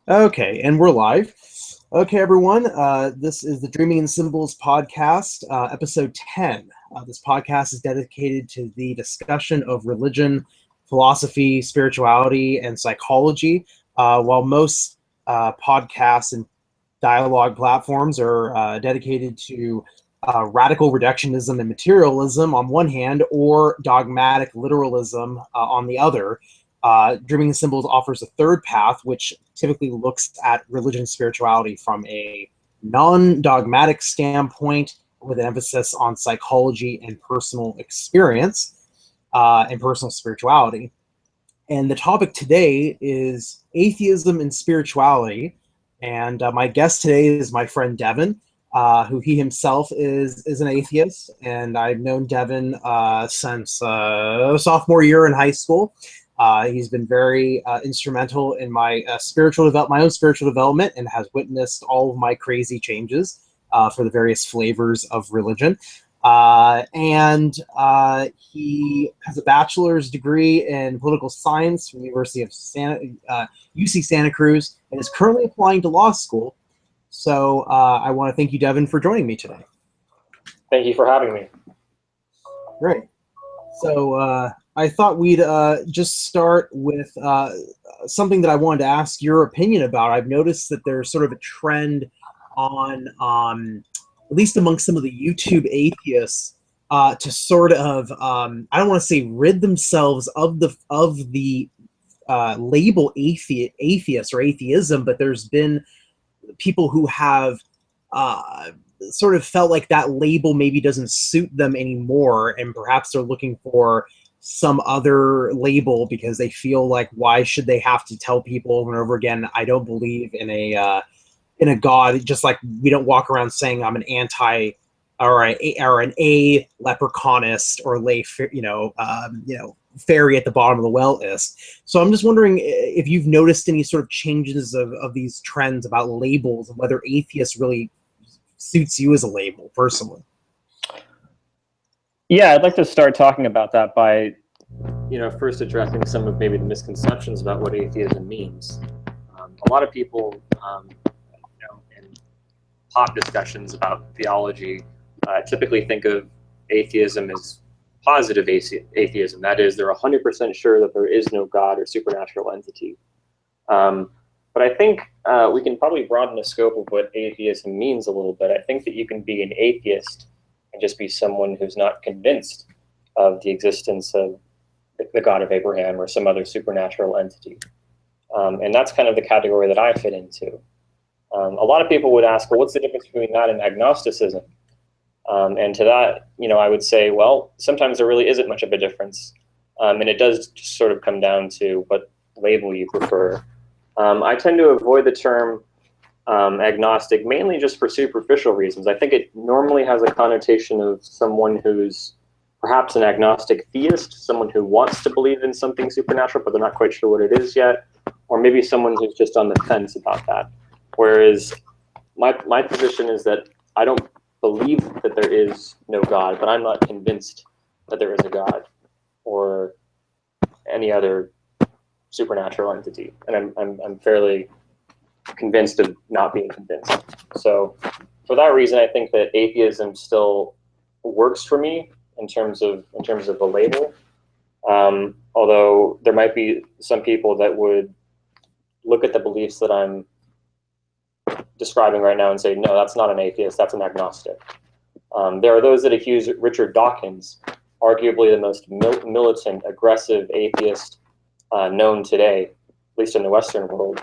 Okay, and we're live. Okay, everyone. This is the Dreaming in Symbols podcast, episode 10. This podcast is dedicated to the discussion of religion, philosophy, spirituality, and psychology. While most podcasts and dialogue platforms are dedicated to radical reductionism and materialism on one hand, or dogmatic literalism on the other. Dreaming in Symbols offers a third path, which typically looks at religion and spirituality from a non-dogmatic standpoint with an emphasis on psychology and personal experience and personal spirituality. And the topic today is atheism and spirituality. And my guest today is my friend Devin, who he himself is an atheist. And I've known Devin since sophomore year in high school. He's been very instrumental in my my own spiritual development, and has witnessed all of my crazy changes for the various flavors of religion. And he has a bachelor's degree in political science from the University of UC Santa Cruz, and is currently applying to law school. So I want to thank you, Devin, for joining me today. Thank you for having me. Great. So I thought we'd just start with something that I wanted to ask your opinion about. I've noticed that there's sort of a trend on, at least amongst some of the YouTube atheists, to sort of, I don't want to say rid themselves of the label atheist or atheism, but there's been people who have sort of felt like that label maybe doesn't suit them anymore, and perhaps they're looking for some other label because they feel like, why should they have to tell people over and over again, I don't believe in a God, just like we don't walk around saying I'm an anti or an a leprechaunist or fairy at the bottom of the well-ist. So I'm just wondering if you've noticed any sort of changes of these trends about labels, and whether atheist really suits you as a label personally. Yeah, I'd like to start talking about that by, first addressing some of maybe the misconceptions about what atheism means. A lot of people, in pop discussions about theology, typically think of atheism as positive atheism. That is, they're 100% sure that there is no God or supernatural entity. But I think we can probably broaden the scope of what atheism means a little bit. I think that you can be an atheist and just be someone who's not convinced of the existence of the God of Abraham or some other supernatural entity. And that's kind of the category that I fit into. A lot of people would ask, well, what's the difference between that and agnosticism? And to that, I would say, well, sometimes there really isn't much of a difference. And it does just sort of come down to what label you prefer. I tend to avoid the term agnostic mainly just for superficial reasons. I think it normally has a connotation of someone who's perhaps an agnostic theist, someone who wants to believe in something supernatural, but they're not quite sure what it is yet, or maybe someone who's just on the fence about that. Whereas my position is that I don't believe that there is no God, but I'm not convinced that there is a God or any other supernatural entity, and I'm fairly convinced of not being convinced. So for that reason, I think that atheism still works for me in terms of a label. Although there might be some people that would look at the beliefs that I'm describing right now and say, no, that's not an atheist, that's an agnostic. There are those that accuse Richard Dawkins, arguably the most militant, aggressive atheist known today, at least in the Western world,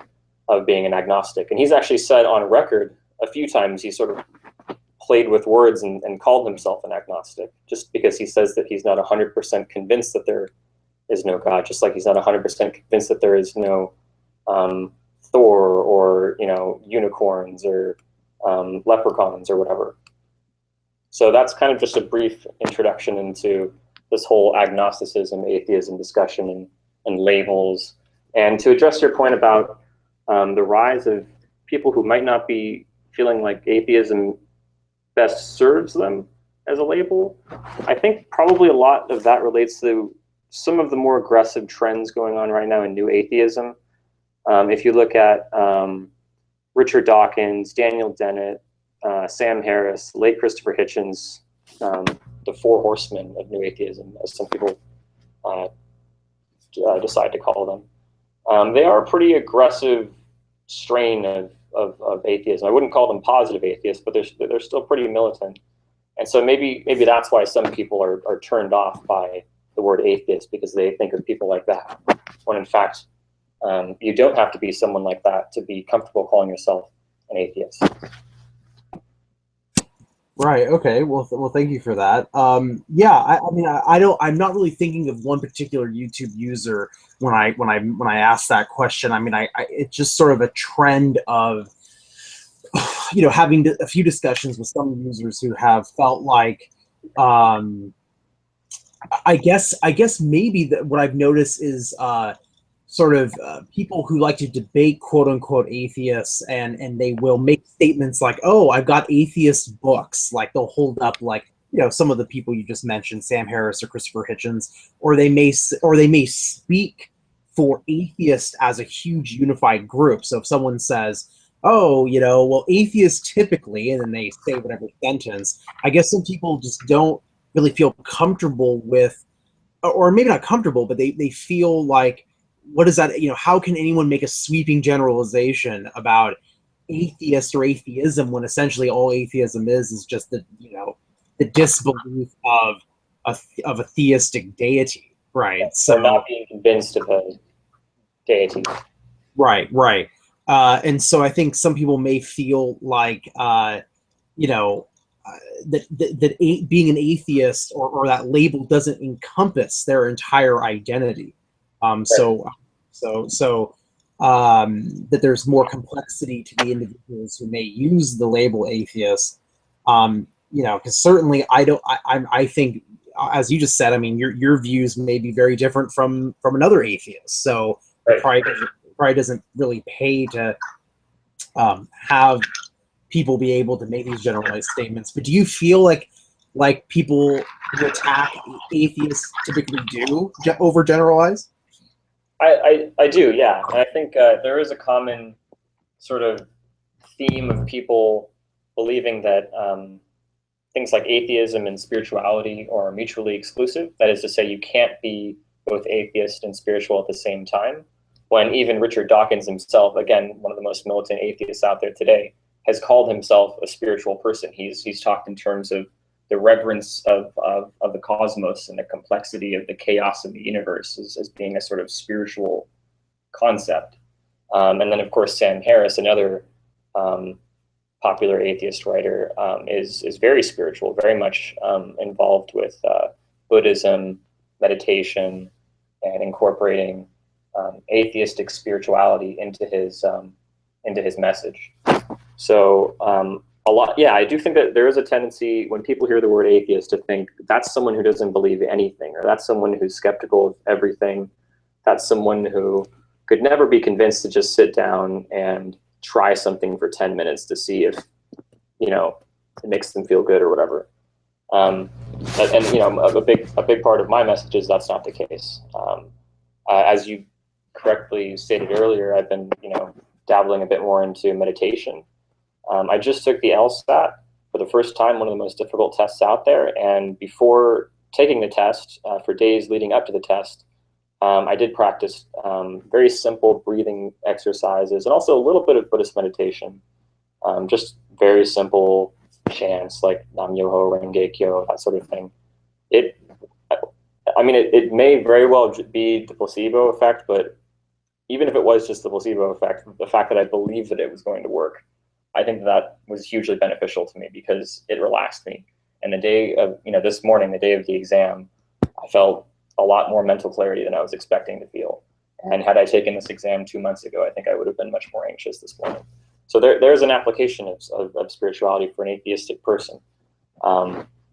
of being an agnostic. And he's actually said on record a few times, he sort of played with words and called himself an agnostic, just because he says that he's not 100% convinced that there is no God, just like he's not 100% convinced that there is no Thor or unicorns or leprechauns or whatever. So that's kind of just a brief introduction into this whole agnosticism, atheism discussion and labels. And to address your point about the rise of people who might not be feeling like atheism best serves them as a label, I think probably a lot of that relates to some of the more aggressive trends going on right now in new atheism. If you look at Richard Dawkins, Daniel Dennett, Sam Harris, late Christopher Hitchens, the four horsemen of New Atheism, as some people decide to call them. They are a pretty aggressive strain of atheism. I wouldn't call them positive atheists, but they're still pretty militant. And so maybe that's why some people are turned off by the word atheist, because they think of people like that, when in fact, you don't have to be someone like that to be comfortable calling yourself an atheist. Right. Okay. Well, thank you for that. Yeah. I mean, I'm not really thinking of one particular YouTube user when I ask that question. I mean, it's just sort of a trend of, having a few discussions with some users who have felt like, I guess maybe what I've noticed is sort of people who like to debate quote unquote atheists, and they will make statements like, oh, I've got atheist books. Like they'll hold up like, some of the people you just mentioned, Sam Harris or Christopher Hitchens, or they may speak for atheists as a huge unified group. So if someone says, oh, well, atheists typically, and then they say whatever sentence, I guess some people just don't really feel comfortable with, or maybe not comfortable, but they feel like, what is that? How can anyone make a sweeping generalization about atheist or atheism when essentially all atheism is just the disbelief of a theistic deity, right? So not being convinced of a deity. Right. And so I think some people may feel like, that being an atheist or that label doesn't encompass their entire identity. So that there's more complexity to the individuals who may use the label atheist. Because certainly I think, as you just said, I mean, your views may be very different from another atheist. So right. it probably doesn't really pay to have people be able to make these generalized statements. But do you feel like people who attack atheists typically do overgeneralize? I do, yeah. And I think there is a common sort of theme of people believing that things like atheism and spirituality are mutually exclusive. That is to say, you can't be both atheist and spiritual at the same time. When even Richard Dawkins himself, again, one of the most militant atheists out there today, has called himself a spiritual person. He's talked in terms of the reverence of the cosmos and the complexity of the chaos of the universe as being a sort of spiritual concept. And then, of course, Sam Harris, another popular atheist writer, is very spiritual, very much involved with Buddhism, meditation, and incorporating atheistic spirituality into his message. So a lot, yeah, I do think that there is a tendency when people hear the word atheist to think that's someone who doesn't believe anything, or that's someone who's skeptical of everything. That's someone who could never be convinced to just sit down and try something for 10 minutes to see if, it makes them feel good or whatever. And a big part of my message is that's not the case. As you correctly stated earlier, I've been, dabbling a bit more into meditation. I just took the LSAT for the first time, one of the most difficult tests out there. And before taking the test, for days leading up to the test, I did practice very simple breathing exercises and also a little bit of Buddhist meditation, just very simple chants like Nam Myoho Renge Kyo, that sort of thing. It may very well be the placebo effect, but even if it was just the placebo effect, the fact that I believed that it was going to work, I think that was hugely beneficial to me because it relaxed me. And the day of, this morning, the day of the exam, I felt a lot more mental clarity than I was expecting to feel. And had I taken this exam 2 months ago, I think I would have been much more anxious this morning. So there's an application of spirituality for an atheistic person.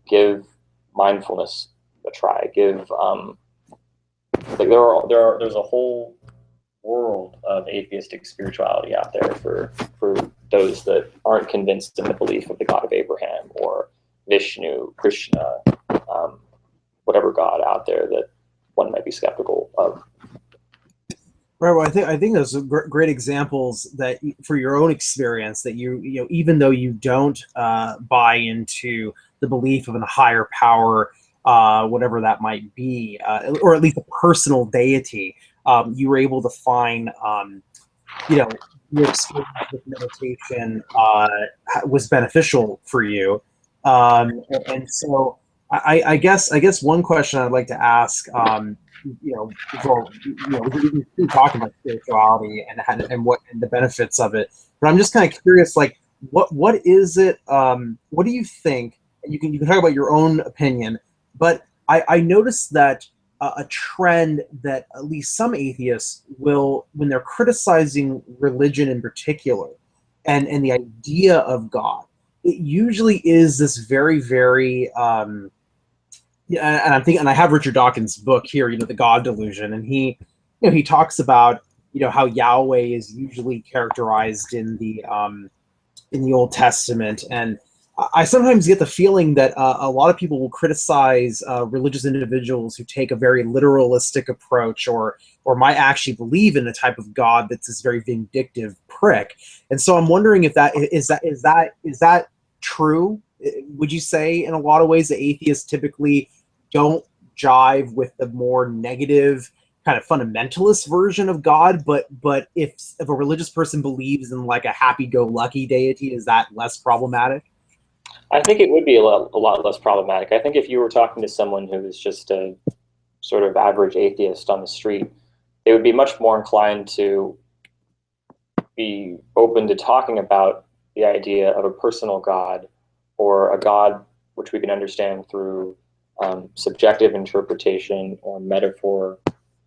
Give mindfulness a try. There's a whole world of atheistic spirituality out there for those that aren't convinced in the belief of the God of Abraham or Vishnu, Krishna, whatever God out there that one might be skeptical of. Right. Well, I think those are great examples that for your own experience that even though you don't buy into the belief of a higher power, whatever that might be, or at least a personal deity, you were able to find, your experience with meditation was beneficial for you, and so I guess one question I'd like to ask, we keep talking about spirituality and what and the benefits of it, but I'm just kind of curious, like, what is it? What do you think? And you can talk about your own opinion, but I noticed that a trend that at least some atheists will, when they're criticizing religion in particular, and the idea of God, it usually is this very, very yeah, and I'm thinking, and I have Richard Dawkins' book here, The God Delusion, and he talks about, how Yahweh is usually characterized in the Old Testament, and I sometimes get the feeling that a lot of people will criticize religious individuals who take a very literalistic approach, or might actually believe in a type of God that's this very vindictive prick. And so I'm wondering if that true? Would you say in a lot of ways that atheists typically don't jive with the more negative kind of fundamentalist version of God, but if a religious person believes in like a happy-go-lucky deity, is that less problematic? I think it would be a lot less problematic. I think if you were talking to someone who is just a sort of average atheist on the street, they would be much more inclined to be open to talking about the idea of a personal God, or a God which we can understand through subjective interpretation or metaphor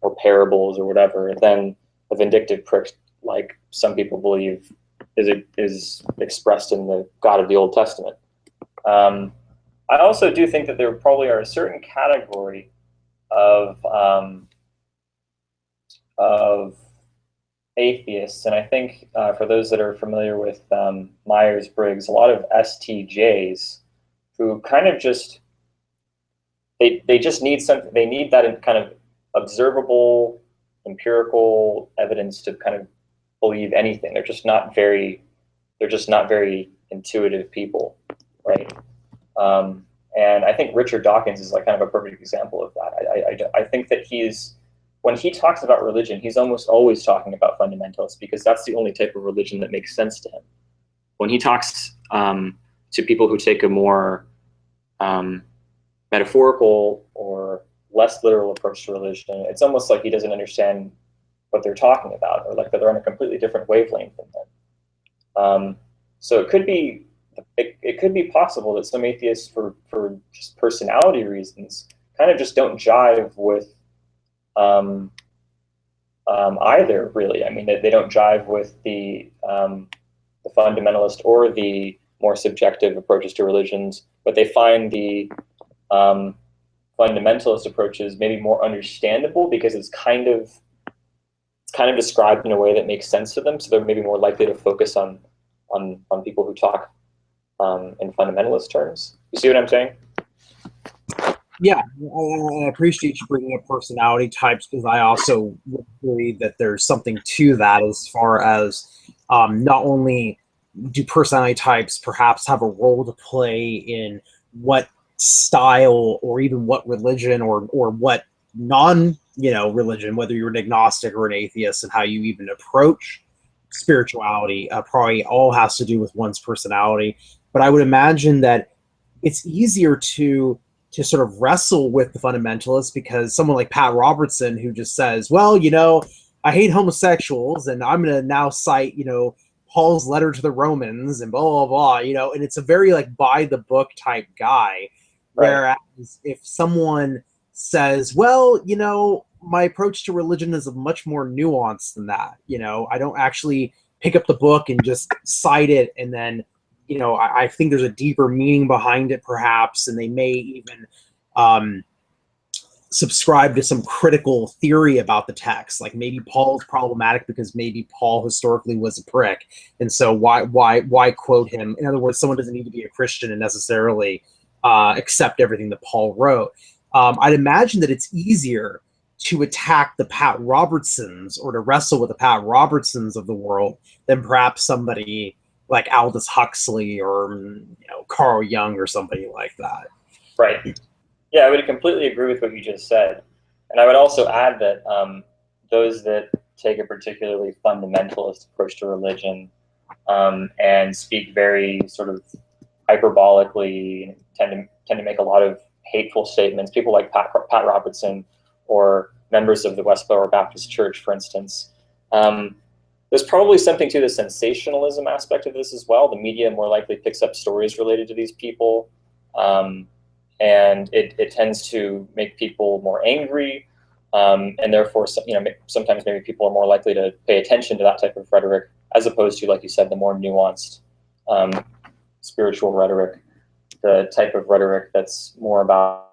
or parables or whatever, than a vindictive prick like some people believe is expressed in the God of the Old Testament. I also do think that there probably are a certain category of atheists, and I think for those that are familiar with Myers-Briggs, a lot of STJs who kind of just they just need something. They need that kind of observable, empirical evidence to kind of believe anything. They're just not very intuitive people, right? And I think Richard Dawkins is like kind of a perfect example of that. I think that when he talks about religion, he's almost always talking about fundamentalists, because that's the only type of religion that makes sense to him. When he talks to people who take a more metaphorical or less literal approach to religion, it's almost like he doesn't understand what they're talking about, or like that they're on a completely different wavelength than him. So it could be possible that some atheists, for just personality reasons, kind of just don't jive with either, really. I mean, they don't jive with the fundamentalist or the more subjective approaches to religions, but they find the fundamentalist approaches maybe more understandable because it's kind of described in a way that makes sense to them. So they're maybe more likely to focus on people who talk in fundamentalist terms. You see what I'm saying? Yeah, I appreciate you bringing up personality types, because I also agree that there's something to that, as far as not only do personality types perhaps have a role to play in what style or even what religion or what non-religion, whether you're an agnostic or an atheist, and how you even approach spirituality, probably all has to do with one's personality. But I would imagine that it's easier to sort of wrestle with the fundamentalists, because someone like Pat Robertson, who just says, well, I hate homosexuals, and I'm going to now cite, Paul's letter to the Romans and blah, blah, blah, and it's a very like by the book type guy. Right. Whereas if someone says, well, my approach to religion is much more nuanced than that. I don't actually pick up the book and just cite it, and then I think there's a deeper meaning behind it, perhaps, and they may even subscribe to some critical theory about the text. Like maybe Paul's problematic because maybe Paul historically was a prick, and so why quote him? In other words, someone doesn't need to be a Christian and necessarily accept everything that Paul wrote. I'd imagine that it's easier to attack the Pat Robertsons or to wrestle with the Pat Robertsons of the world than perhaps somebody like Aldous Huxley or Carl Jung or somebody like that. Right. Yeah, I would completely agree with what you just said. And I would also add that those that take a particularly fundamentalist approach to religion and speak very sort of hyperbolically, tend to make a lot of hateful statements. People like Pat Robertson or members of the Westboro Baptist Church, for instance. There's probably something to the sensationalism aspect of this as well. The media more likely picks up stories related to these people, and it tends to make people more angry, and therefore, sometimes maybe people are more likely to pay attention to that type of rhetoric, as opposed to, like you said, the more nuanced spiritual rhetoric, the type of rhetoric that's more about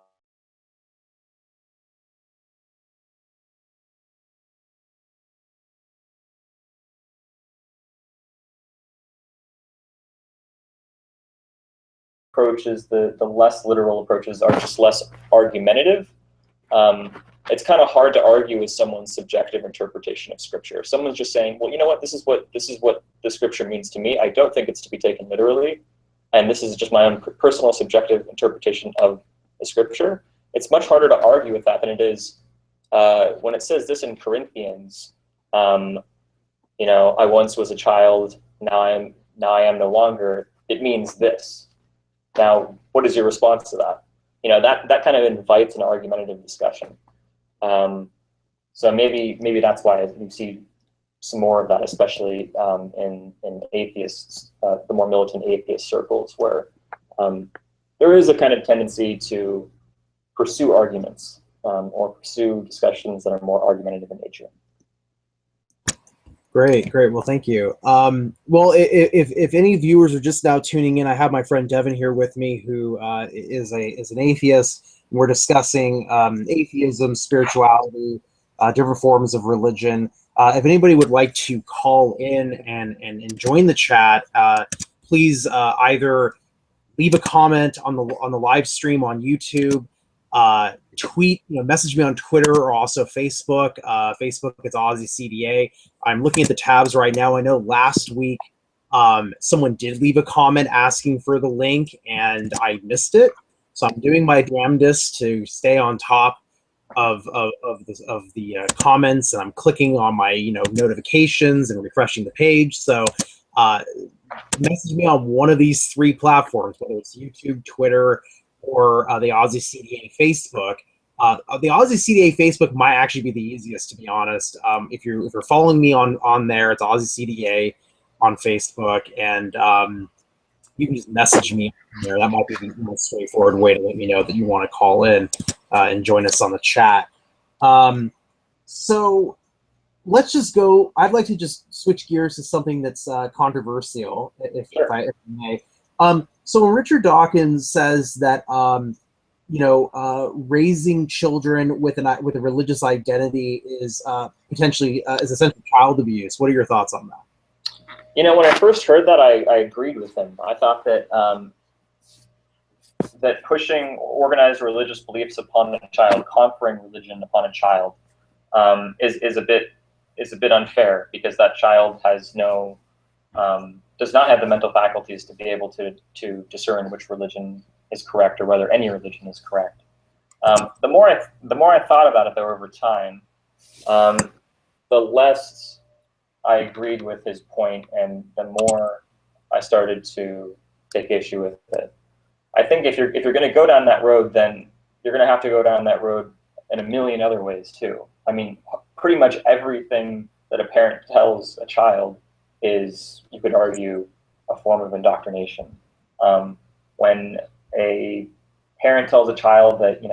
approaches. The less literal approaches are just less argumentative. It's kind of hard to argue with someone's subjective interpretation of scripture. If someone's just saying, well, you know what, this is what the scripture means to me. I don't think it's to be taken literally, and this is just my own personal subjective interpretation of the scripture. It's much harder to argue with that than it is when it says this in Corinthians. I once was a child, now I am no longer. It means this. Now, what is your response to that? That kind of invites an argumentative discussion. So maybe that's why you see some more of that, especially in atheists, the more militant atheist circles, where there is a kind of tendency to pursue arguments or pursue discussions that are more argumentative in nature. Great. Well, thank you. Well, if any viewers are just now tuning in, I have my friend Devin here with me, who is an atheist. We're discussing atheism, spirituality, different forms of religion. If anybody would like to call in and join the chat, please either leave a comment on the live stream on YouTube. Tweet, message me on Twitter or also Facebook. Facebook, it's Aussie CDA. I'm looking at the tabs right now. I know last week someone did leave a comment asking for the link, and I missed it. So I'm doing my damnedest to stay on top of the comments, and I'm clicking on my notifications and refreshing the page. So message me on one of these three platforms, whether it's YouTube, Twitter, or the Aussie CDA Facebook. The Aussie CDA Facebook might actually be the easiest, to be honest. If you're following me on there, it's Aussie CDA on Facebook, and you can just message me there. That might be the most straightforward way to let me know that you want to call in and join us on the chat. So let's just go. I'd like to just switch gears to something that's controversial, if I may. So when Richard Dawkins says that raising children with a religious identity is potentially is essentially child abuse, what are your thoughts on that? When I first heard that, I agreed with him. I thought that that pushing organized religious beliefs upon a child, conferring religion upon a child, is a bit unfair, because that child has does not have the mental faculties to be able to discern which religion is correct, or whether any religion is correct. The more I thought about it, though, over time, the less I agreed with his point, and the more I started to take issue with it. I think if you're going to go down that road, then you're going to have to go down that road in a million other ways too. I mean, pretty much everything that a parent tells a child is, you could argue, a form of indoctrination. When a parent tells a child that you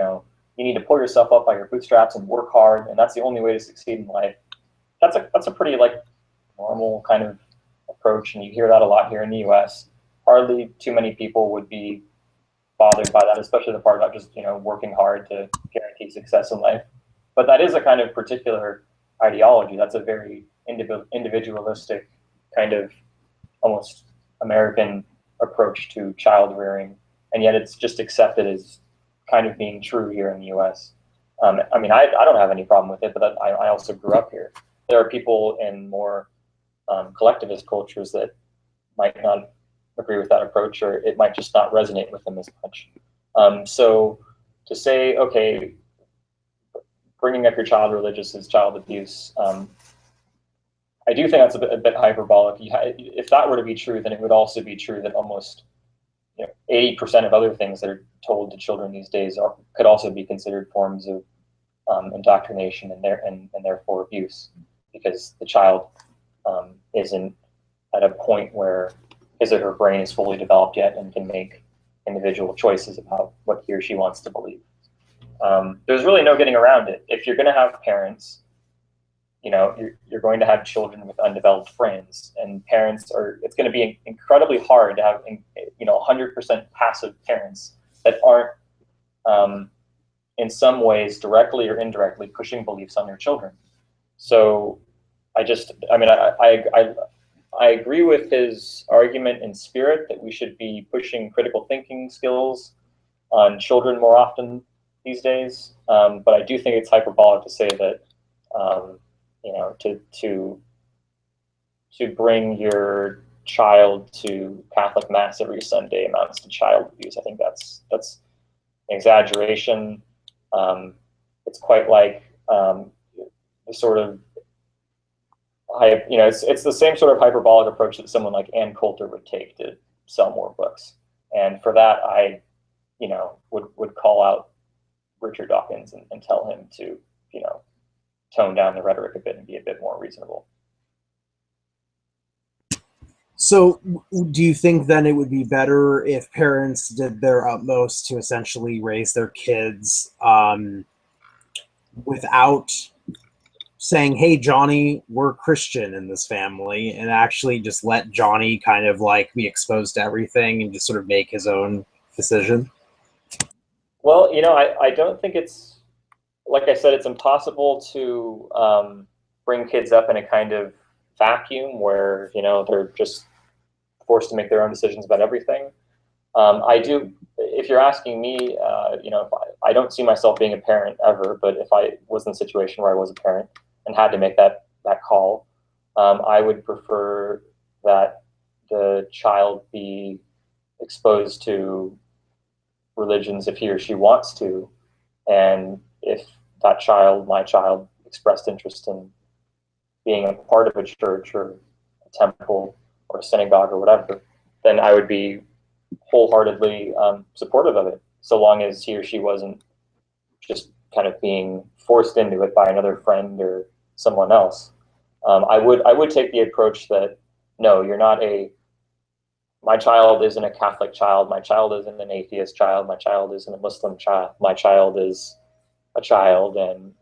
need to pull yourself up by your bootstraps and work hard, and that's the only way to succeed in life, that's a pretty normal kind of approach, and you hear that a lot here in the U.S. Hardly too many people would be bothered by that, especially the part about just working hard to guarantee success in life. But that is a kind of particular ideology. That's a very individualistic, kind of almost American approach to child rearing, and yet it's just accepted as kind of being true here in the U.S. I mean, I don't have any problem with it, but I also grew up here. There are people in more collectivist cultures that might not agree with that approach, or it might just not resonate with them as much. So to say, okay, bringing up your child religious is child abuse, I do think that's a bit hyperbolic. If that were to be true, then it would also be true that almost 80% of other things that are told to children these days could also be considered forms of indoctrination and therefore abuse, because the child isn't at a point where his or her brain is fully developed yet and can make individual choices about what he or she wants to believe. There's really no getting around it. If you're going to have parents, you're going to have children with undeveloped brains, and it's going to be incredibly hard to have 100% passive parents that aren't in some ways directly or indirectly pushing beliefs on their children. So I agree with his argument in spirit that we should be pushing critical thinking skills on children more often these days. But I do think it's hyperbolic to say that to bring your child to Catholic Mass every Sunday amounts to child abuse. I think that's an exaggeration. It's quite like the sort of it's the same sort of hyperbolic approach that someone like Ann Coulter would take to sell more books. And for that, I would call out Richard Dawkins and tell him to tone down the rhetoric a bit and be a bit more reasonable. So do you think then it would be better if parents did their utmost to essentially raise their kids without saying, hey, Johnny, we're Christian in this family, and actually just let Johnny kind of like be exposed to everything and just sort of make his own decision? Well, I don't think it's, like I said, it's impossible to bring kids up in a kind of vacuum where, they're just forced to make their own decisions about everything. If you're asking me, I don't see myself being a parent ever, but if I was in a situation where I was a parent and had to make that call, I would prefer that the child be exposed to religions if he or she wants to, and if that child, my child, expressed interest in being a part of a church or a temple or a synagogue or whatever, then I would be wholeheartedly supportive of it, so long as he or she wasn't just kind of being forced into it by another friend or someone else. I would take the approach that, no, my child isn't a Catholic child, my child isn't an atheist child, my child isn't a Muslim child, my child is a child, and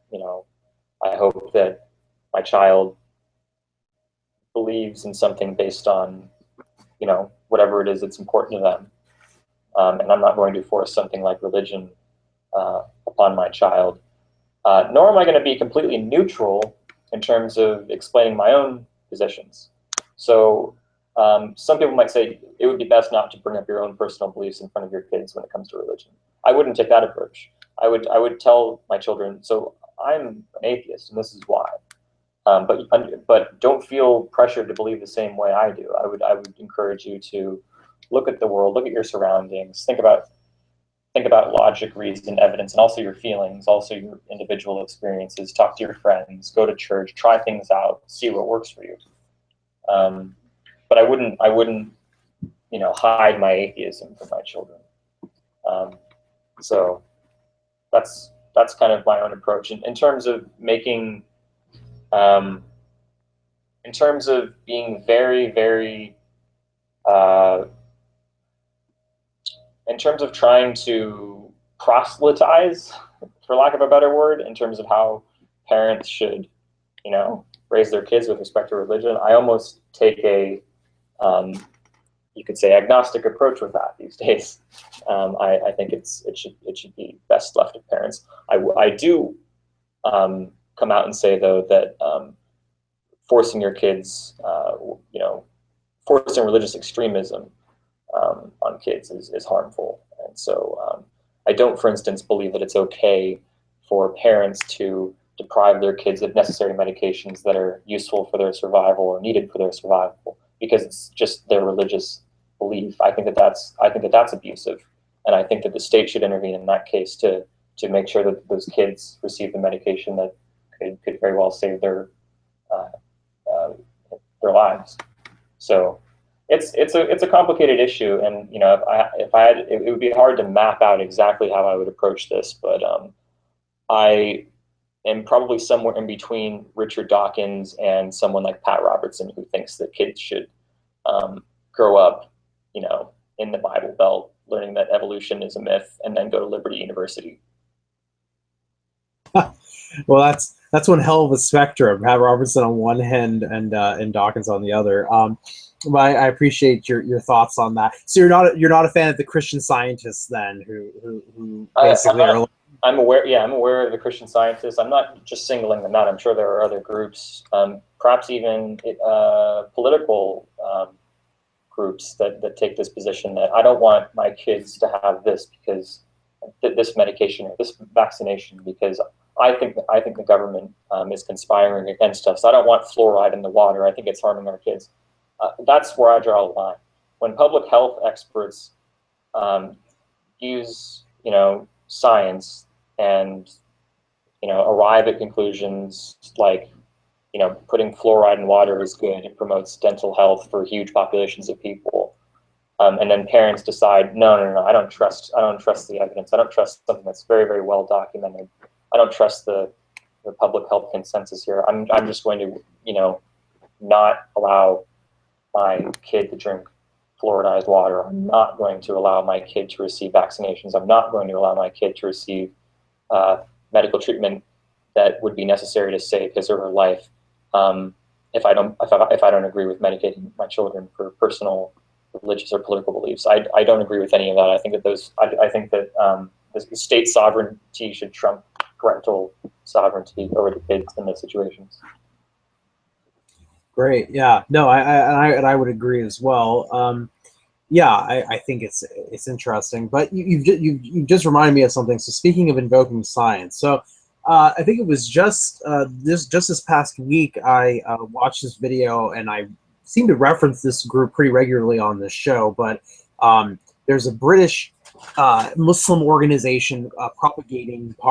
I hope that my child believes in something based on whatever it is that's important to them, and I'm not going to force something like religion upon my child, nor am I going to be completely neutral in terms of explaining my own positions. So some people might say it would be best not to bring up your own personal beliefs in front of your kids when it comes to religion. I wouldn't take that approach. I would tell my children, so I'm an atheist and this is why. But don't feel pressured to believe the same way I do. I would encourage you to look at the world, look at your surroundings, think about logic, reason, evidence, and also your feelings, also your individual experiences. Talk to your friends, go to church, try things out, see what works for you. But I wouldn't hide my atheism from my children. So that's kind of my own approach. In terms of making, in terms of being very, very, in terms of trying to proselytize, for lack of a better word, in terms of how parents should, raise their kids with respect to religion, I almost take a, you could say, agnostic approach with that these days. I think it should be best left to parents. I do come out and say, though, that forcing your kids, forcing religious extremism on kids is harmful. And so I don't, for instance, believe that it's okay for parents to deprive their kids of necessary medications that are useful for their survival or needed for their survival because it's just their religious belief. I think that that's abusive, and I think that the state should intervene in that case to make sure that those kids receive the medication that could very well save their lives. So it's a complicated issue, and you know, if I had, it would be hard to map out exactly how I would approach this, but I am probably somewhere in between Richard Dawkins and someone like Pat Robertson, who thinks that kids should grow up, you know, in the Bible Belt, learning that evolution is a myth, and then go to Liberty University. Well, that's one hell of a spectrum. Pat Robertson on one hand and Dawkins on the other. But I appreciate your thoughts on that. So you're not a fan of the Christian Scientists then, who basically are. I'm aware. Yeah, I'm aware of the Christian Scientists. I'm not just singling them out. I'm sure there are other groups, perhaps even political groups that take this position that I don't want my kids to have this because this medication or this vaccination because I think the government is conspiring against us. I don't want fluoride in the water. I think it's harming our kids. That's where I draw the line. When public health experts use, you know, science and, you know, arrive at conclusions like, you know, putting fluoride in water is good, it promotes dental health for huge populations of people, and then parents decide, no, I don't trust the evidence. I don't trust something that's very, very well documented. I don't trust the public health consensus here. I'm just going to, you know, not allow my kid to drink fluoridized water. I'm not going to allow my kid to receive vaccinations. I'm not going to allow my kid to receive medical treatment that would be necessary to save his or her life. If I don't agree with medicating my children for personal, religious, or political beliefs, I don't agree with any of that. I think that I think that the state sovereignty should trump parental sovereignty over the kids in those situations. Great. Yeah. No, I would agree as well. Yeah, I think it's interesting. But you've just reminded me of something. So speaking of invoking science, so I think it was just this past week I watched this video, and I seem to reference this group pretty regularly on this show. But there's a British Muslim organization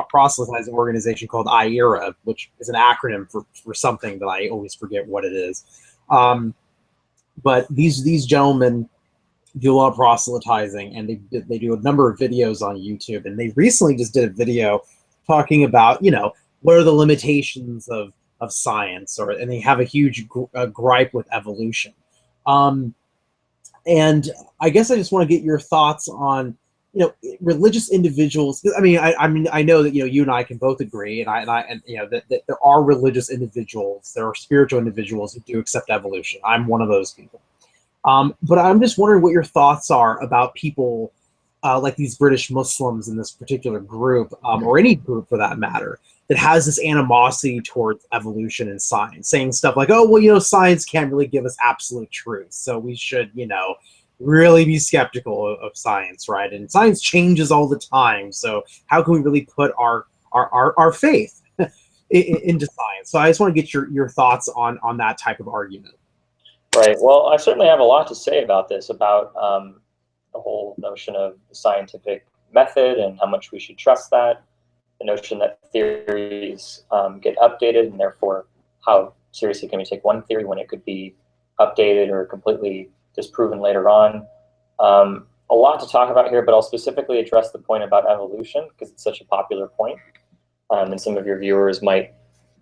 proselytizing organization called IERA, which is an acronym for something that I always forget what it is. But these gentlemen do a lot of proselytizing, and they do a number of videos on YouTube. And they recently just did a video talking about, you know, what are the limitations of science, and they have a huge gripe with evolution. And I guess I just want to get your thoughts on, you know, religious individuals. I mean, I know that, you know, you and I can both agree, and you know that there are religious individuals, there are spiritual individuals who do accept evolution. I'm one of those people. But I'm just wondering what your thoughts are about people like these British Muslims in this particular group, or any group for that matter, that has this animosity towards evolution and science, saying stuff like, oh, well, you know, science can't really give us absolute truth, so we should, you know, really be skeptical of science, right? And science changes all the time, so how can we really put our faith into science? So I just want to get your thoughts on that type of argument. Right. Well, I certainly have a lot to say about this, about the whole notion of the scientific method and how much we should trust that, the notion that theories get updated, and therefore how seriously can we take one theory when it could be updated or completely disproven later on. A lot to talk about here, but I'll specifically address the point about evolution because it's such a popular point, and some of your viewers might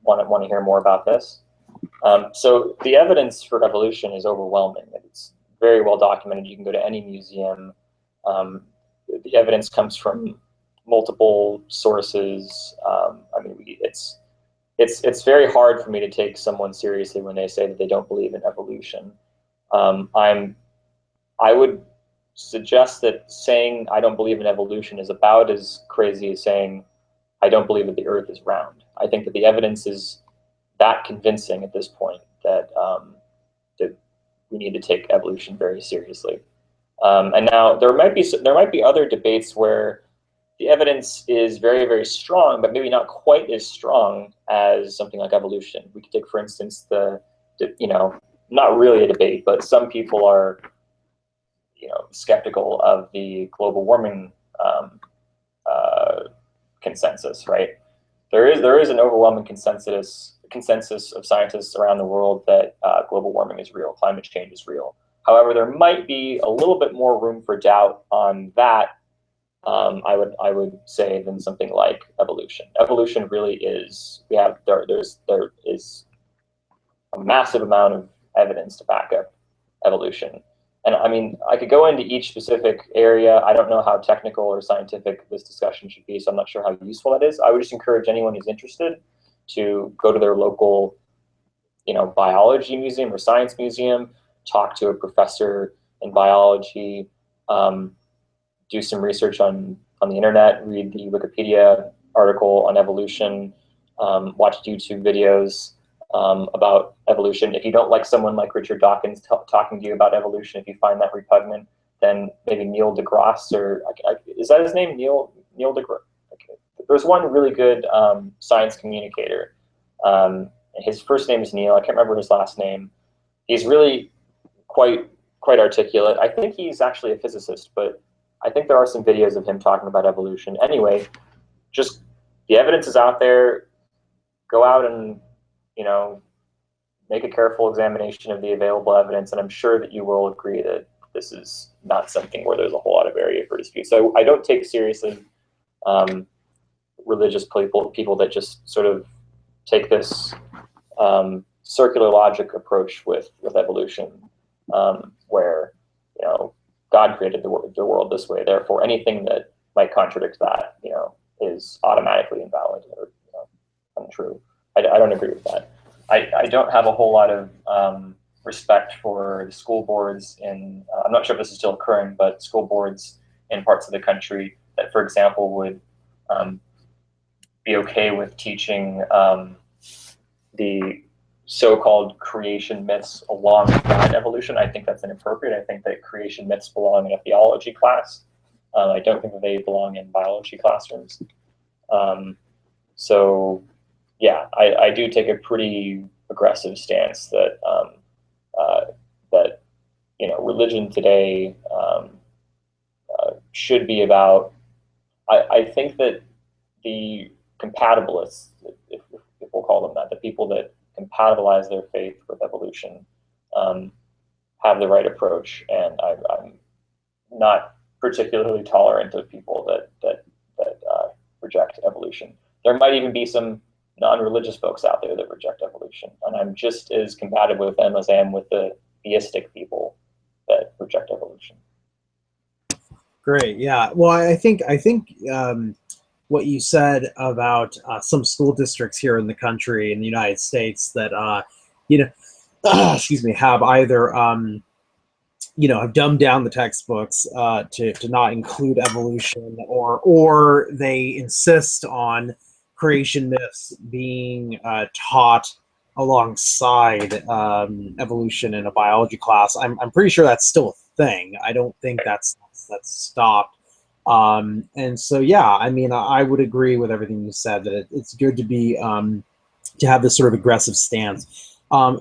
want to hear more about this. So the evidence for evolution is overwhelming. It's very well documented. You can go to any museum. The evidence comes from multiple sources. I mean, it's very hard for me to take someone seriously when they say that they don't believe in evolution. I would suggest that saying I don't believe in evolution is about as crazy as saying I don't believe that the Earth is round. I think that the evidence is that convincing at this point that that we need to take evolution very seriously. And now there might be other debates where the evidence is very, very strong, but maybe not quite as strong as something like evolution. We could take, for instance, not really a debate, but some people are, skeptical of the global warming consensus, right? There is an overwhelming consensus of scientists around the world that global warming is real, climate change is real. However, there might be a little bit more room for doubt on that, I would say, than something like evolution. Evolution really is, there is a massive amount of evidence to back up evolution. And I mean, I could go into each specific area. I don't know how technical or scientific this discussion should be, so I'm not sure how useful that is. I would just encourage anyone who's interested to go to their local, biology museum or science museum, talk to a professor in biology, do some research on the internet, read the Wikipedia article on evolution, watch YouTube videos about evolution. If you don't like someone like Richard Dawkins talking to you about evolution, if you find that repugnant, then maybe Neil deGrasse, or is that his name? Neil deGrasse. Okay. There's one really good science communicator. His first name is Neil. I can't remember his last name. He's really quite articulate. I think he's actually a physicist, but I think there are some videos of him talking about evolution. Anyway, just the evidence is out there. Go out and make a careful examination of the available evidence, and I'm sure that you will agree that this is not something where there's a whole lot of area for dispute. So I don't take seriously religious people that just sort of take this circular logic approach with evolution, where God created the world this way, therefore anything that might contradict that is automatically invalid or untrue. I don't agree with that. I don't have a whole lot of respect for the school boards in, I'm not sure if this is still occurring, but school boards in parts of the country that, for example, would be okay with teaching the so-called creation myths along with God evolution. I think that's inappropriate. I think that creation myths belong in a theology class. I don't think that they belong in biology classrooms. So yeah, I do take a pretty aggressive stance that religion today should be about. I think that the compatibilists, if we'll call them that, the people that compatibilize their faith with evolution, have the right approach, and I'm not particularly tolerant of people that reject evolution. There might even be some non-religious folks out there that reject evolution, and I'm just as combative with them as I am with the theistic people that reject evolution. Great. Yeah. Well, I think what you said about some school districts here in the country, in the United States, that excuse me, have either have dumbed down the textbooks to not include evolution, or they insist on creation myths being taught alongside evolution in a biology class. I'm pretty sure that's still a thing. I don't think that's stopped. And so, yeah, I mean, I would agree with everything you said, that it's good to be to have this sort of aggressive stance. But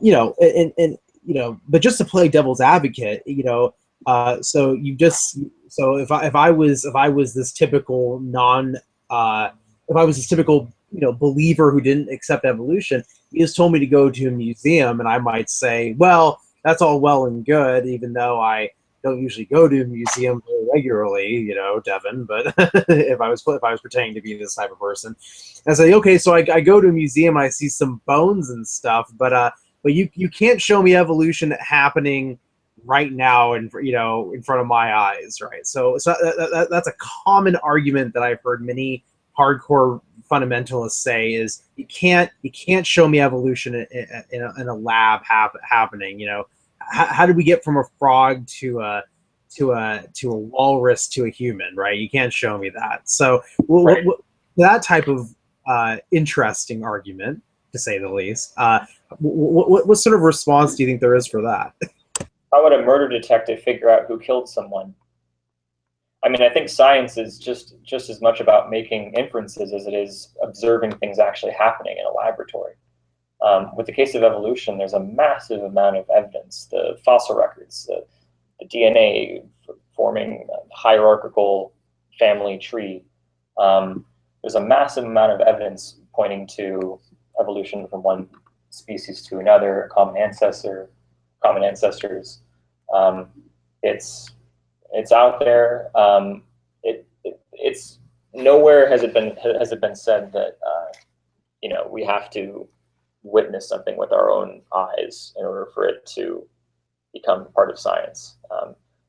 just to play devil's advocate, so if I was this typical believer who didn't accept evolution, you just told me to go to a museum, and I might say, well, that's all well and good, even though I don't usually go to a museum very regularly, Devin. But if I was pretending to be this type of person, and I say, okay, so I go to a museum, I see some bones and stuff, but you can't show me evolution happening right now in front of my eyes, right? So that's a common argument that I've heard many hardcore fundamentalists say, is you can't show me evolution in a lab happening. How did we get from a frog to a walrus to a human, right? You can't show me that. So that type of interesting argument, to say the least. What sort of response do you think there is for that? How would a murder detective figure out who killed someone? I mean, I think science is just as much about making inferences as it is observing things actually happening in a laboratory. With the case of evolution, there's a massive amount of evidence, the fossil records, the DNA forming a hierarchical family tree. There's a massive amount of evidence pointing to evolution from one species to another, common ancestors. It's out there. It's nowhere has it been said that we have to witness something with our own eyes in order for it to become part of science.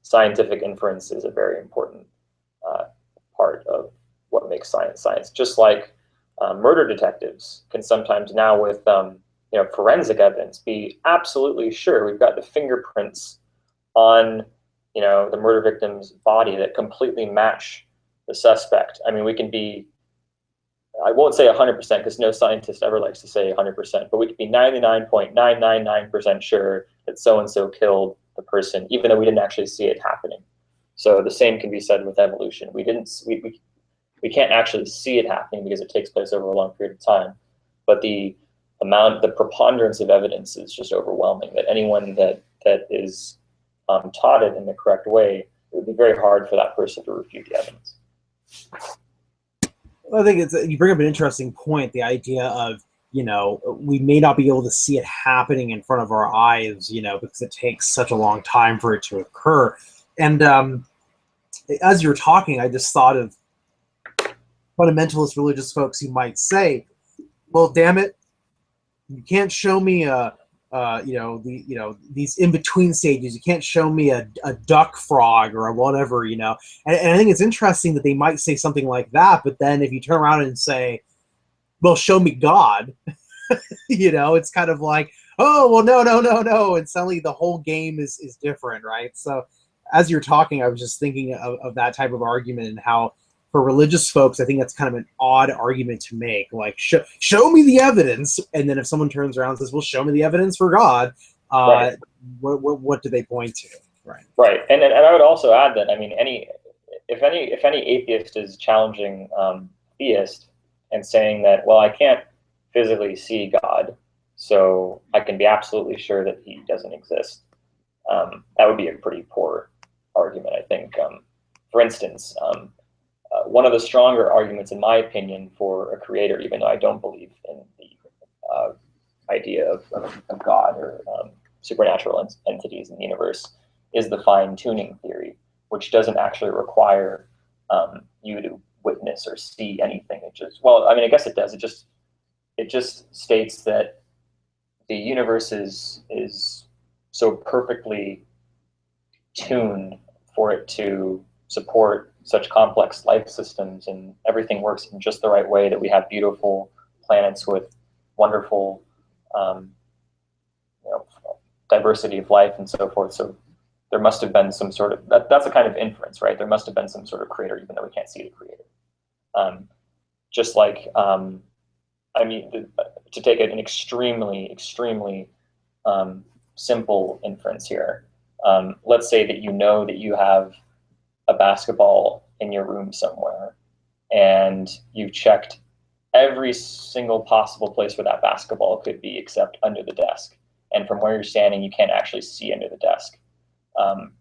Scientific inference is a very important part of what makes science science. Just like murder detectives can sometimes now, with forensic evidence, be absolutely sure we've got the fingerprints on the murder victim's body that completely match the suspect. I mean, we can be, I won't say 100% because no scientist ever likes to say 100%, but we could be 99.999% sure that so-and-so killed the person, even though we didn't actually see it happening. So the same can be said with evolution. We can't actually see it happening because it takes place over a long period of time, but the preponderance of evidence is just overwhelming, that anyone that is taught it in the correct way, it would be very hard for that person to refute the evidence. I think you bring up an interesting point, the idea of, we may not be able to see it happening in front of our eyes, because it takes such a long time for it to occur. And as you're talking, I just thought of fundamentalist religious folks who might say, well, damn it, you can't show me these in-between stages. You can't show me a duck frog or a whatever, And I think it's interesting that they might say something like that, but then if you turn around and say, well, show me God, it's kind of like, oh, well, no. And suddenly the whole game is different, right? So as you're talking, I was just thinking of that type of argument, and how for religious folks, I think that's kind of an odd argument to make. Like, show me the evidence, and then if someone turns around and says, "Well, show me the evidence for God," right. What do they point to? Right. Right. And I would also add that, I mean, if any atheist is challenging theist and saying that, well, I can't physically see God, so I can be absolutely sure that he doesn't exist, that would be a pretty poor argument, I think. For instance, one of the stronger arguments, in my opinion, for a creator, even though I don't believe in the idea of God or supernatural entities in the universe, is the fine-tuning theory, which doesn't actually require you to witness or see anything. It just, well, I mean, I guess it does. It just states that the universe is so perfectly tuned for it to support such complex life systems, and everything works in just the right way, that we have beautiful planets with wonderful diversity of life and so forth. So there must have been some sort of, that's a kind of inference, right? There must have been some sort of creator, even though we can't see the creator. Just like, I mean, to take an extremely simple inference here, let's say that that you have a basketball in your room somewhere, and you've checked every single possible place where that basketball could be except under the desk. And from where you're standing, you can't actually see under the desk.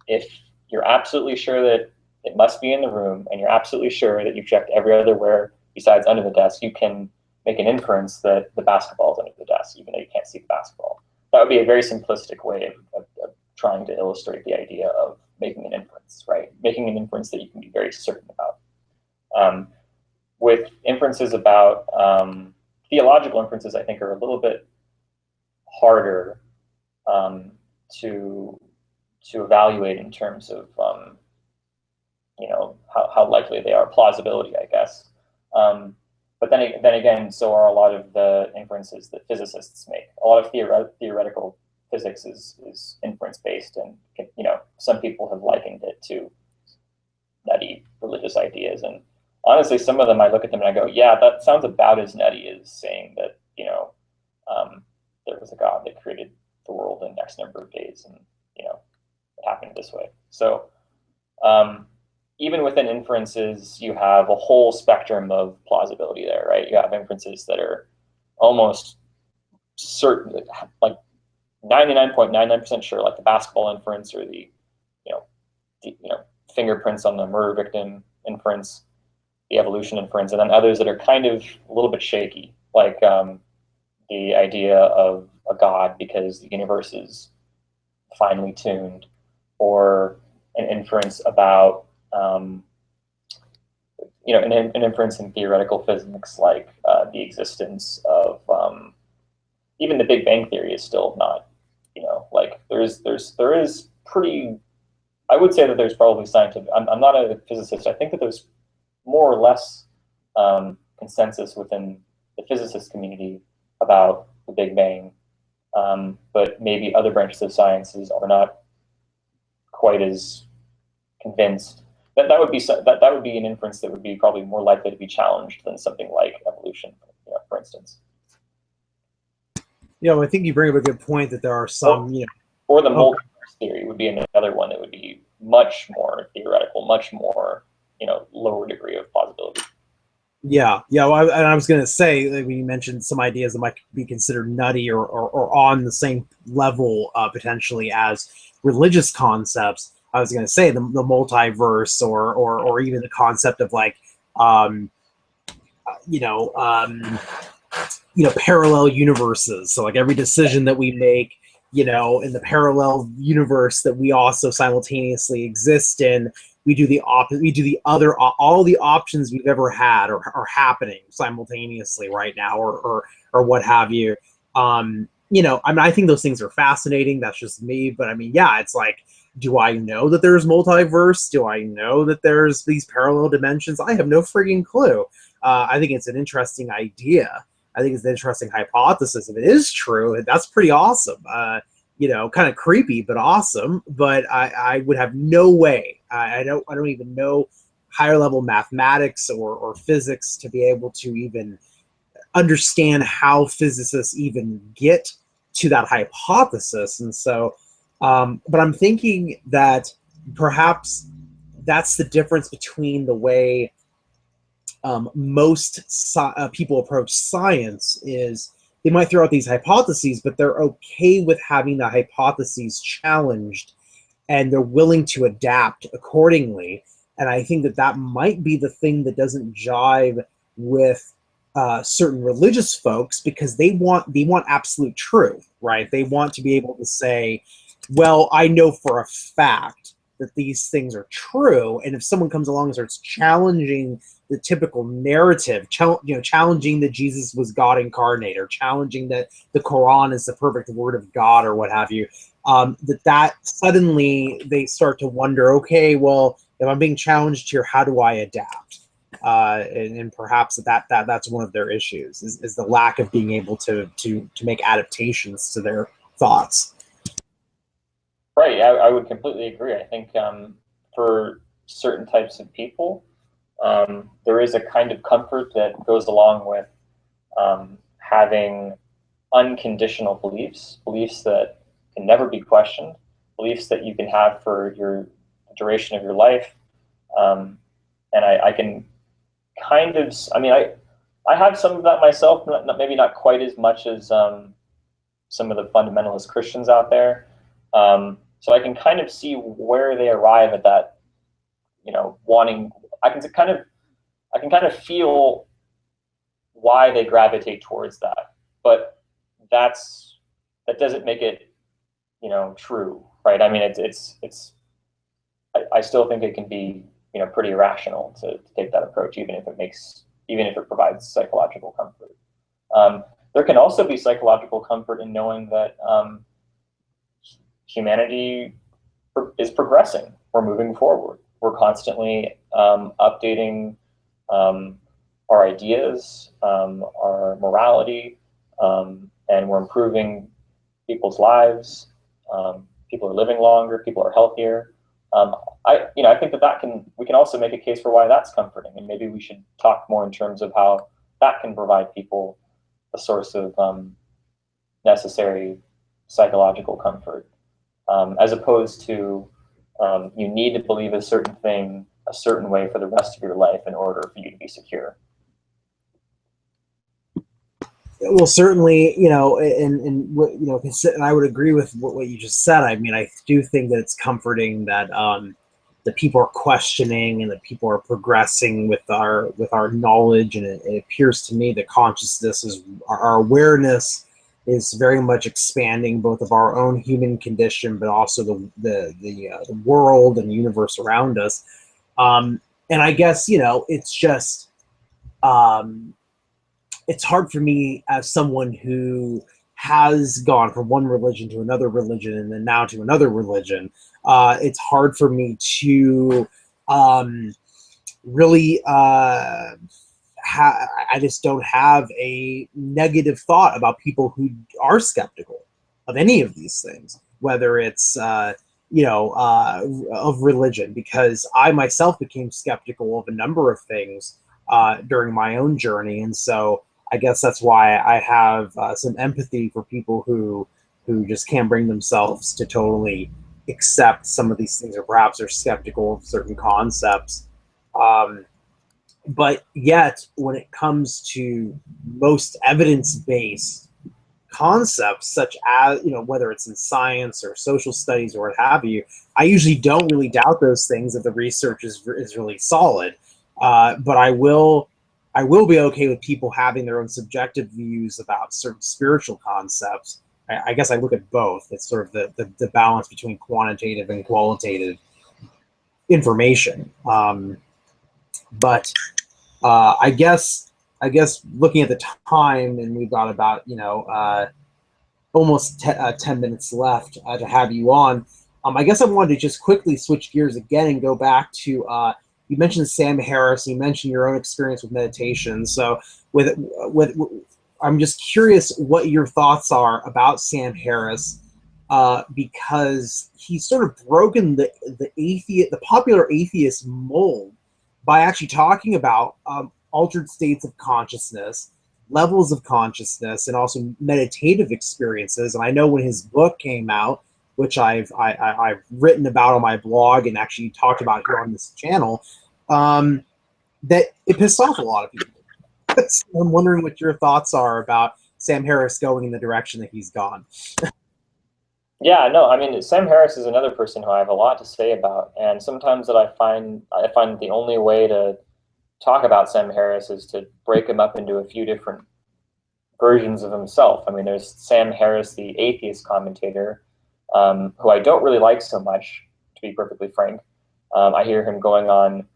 If you're absolutely sure that it must be in the room, and you're absolutely sure that you've checked every other where besides under the desk, you can make an inference that the basketball is under the desk, even though you can't see the basketball. That would be a very simplistic way of trying to illustrate the idea of making an inference, right? Making an inference that you can be very certain about. With inferences about theological inferences, I think are a little bit harder to evaluate in terms of how likely they are, plausibility, I guess. But then again, so are a lot of the inferences that physicists make. A lot of theoretical physics is inference based, and some people have likened it to nutty religious ideas. And honestly, some of them, I look at them and I go, yeah, that sounds about as nutty as saying that there was a God that created the world in X number of days, and it happened this way. So even within inferences, you have a whole spectrum of plausibility there, right? You have inferences that are almost certain, like 99.99% sure, like the basketball inference or the fingerprints on the murder victim inference, the evolution inference, and then others that are kind of a little bit shaky, like the idea of a god because the universe is finely tuned, or an inference about an inference in theoretical physics, like the existence of even the Big Bang Theory is still not, like there is pretty. I would say that there's probably scientific. I'm not a physicist. I think that there's more or less consensus within the physicist community about the Big Bang, but maybe other branches of sciences are not quite as convinced. That would be an inference that would be probably more likely to be challenged than something like evolution, for instance. I think you bring up a good point that there are some, or the multiverse theory would be another one that would be much more theoretical, much more, lower degree of plausibility. Yeah. Well, I was going to say, like, when you mentioned some ideas that might be considered nutty or on the same level potentially as religious concepts. I was going to say the multiverse or even the concept of like, parallel universes. So like every decision that we make, in the parallel universe that we also simultaneously exist in, we do the opposite. We do the other. All the options we've ever had are happening simultaneously right now, or what have you. I think those things are fascinating. That's just me, but I mean, yeah, it's like, do I know that there's multiverse? Do I know that there's these parallel dimensions? I have no frigging clue. I think it's an interesting idea. I think it's an interesting hypothesis. If it is true, that's pretty awesome. Kind of creepy, but awesome. But I would have no way. I don't even know higher level mathematics or physics to be able to even understand how physicists even get to that hypothesis. And so, but I'm thinking that perhaps that's the difference between the way most people approach science. Is they might throw out these hypotheses, but they're okay with having the hypotheses challenged, and they're willing to adapt accordingly. And I think that might be the thing that doesn't jive with certain religious folks, because they want absolute truth, right? They want to be able to say, well, I know for a fact that these things are true, and if someone comes along and starts challenging the typical narrative, challenging that Jesus was God incarnate, or challenging that the Quran is the perfect word of God, or what have you, that suddenly they start to wonder, okay, well, if I'm being challenged here, how do I adapt? And perhaps that's one of their issues, is the lack of being able to make adaptations to their thoughts. Right, I would completely agree. I think for certain types of people, there is a kind of comfort that goes along with having unconditional beliefs that can never be questioned, beliefs that you can have for the duration of your life. And I can kind of, I have some of that myself, maybe not quite as much as some of the fundamentalist Christians out there. So I can kind of see where they arrive at that, wanting. I can kind of feel why they gravitate towards that, but that doesn't make it, true, right? I mean, I still think it can be, pretty irrational to take that approach, even if it provides psychological comfort. There can also be psychological comfort in knowing that humanity is progressing. We're moving forward. We're constantly updating our ideas, our morality, and we're improving people's lives. People are living longer. People are healthier. I think we can also make a case for why that's comforting, and maybe we should talk more in terms of how that can provide people a source of necessary psychological comfort, as opposed to you need to believe a certain thing a certain way for the rest of your life in order for you to be secure. Well, certainly, and I would agree with what you just said. I mean, I do think that it's comforting that that people are questioning and that people are progressing with our knowledge, and it appears to me that consciousness is our awareness is very much expanding, both of our own human condition, but also the world and the universe around us. And I guess it's just. It's hard for me as someone who has gone from one religion to another religion and then now to another religion. It's hard for me to really. I just don't have a negative thought about people who are skeptical of any of these things, whether it's of religion, because I myself became skeptical of a number of things during my own journey, and so I guess that's why I have some empathy for people who just can't bring themselves to totally accept some of these things, or perhaps are skeptical of certain concepts. But yet, when it comes to most evidence-based concepts, such as whether it's in science or social studies or what have you, I usually don't really doubt those things if the research is really solid. But I will be okay with people having their own subjective views about certain spiritual concepts. I guess I look at both. It's sort of the balance between quantitative and qualitative information. But I guess looking at the time, and we've got about almost 10 minutes left to have you on. I guess I wanted to just quickly switch gears again and go back to you mentioned Sam Harris. You mentioned your own experience with meditation. So with I'm just curious what your thoughts are about Sam Harris, because he's sort of broken the popular atheist mold by actually talking about altered states of consciousness, levels of consciousness, and also meditative experiences. And I know when his book came out, which I've written about on my blog and actually talked about here on this channel, that it pissed off a lot of people. So I'm wondering what your thoughts are about Sam Harris going in the direction that he's gone. Yeah, no, I mean, Sam Harris is another person who I have a lot to say about, and sometimes that I find the only way to talk about Sam Harris is to break him up into a few different versions of himself. I mean, there's Sam Harris, the atheist commentator, who I don't really like so much, to be perfectly frank. I hear him going on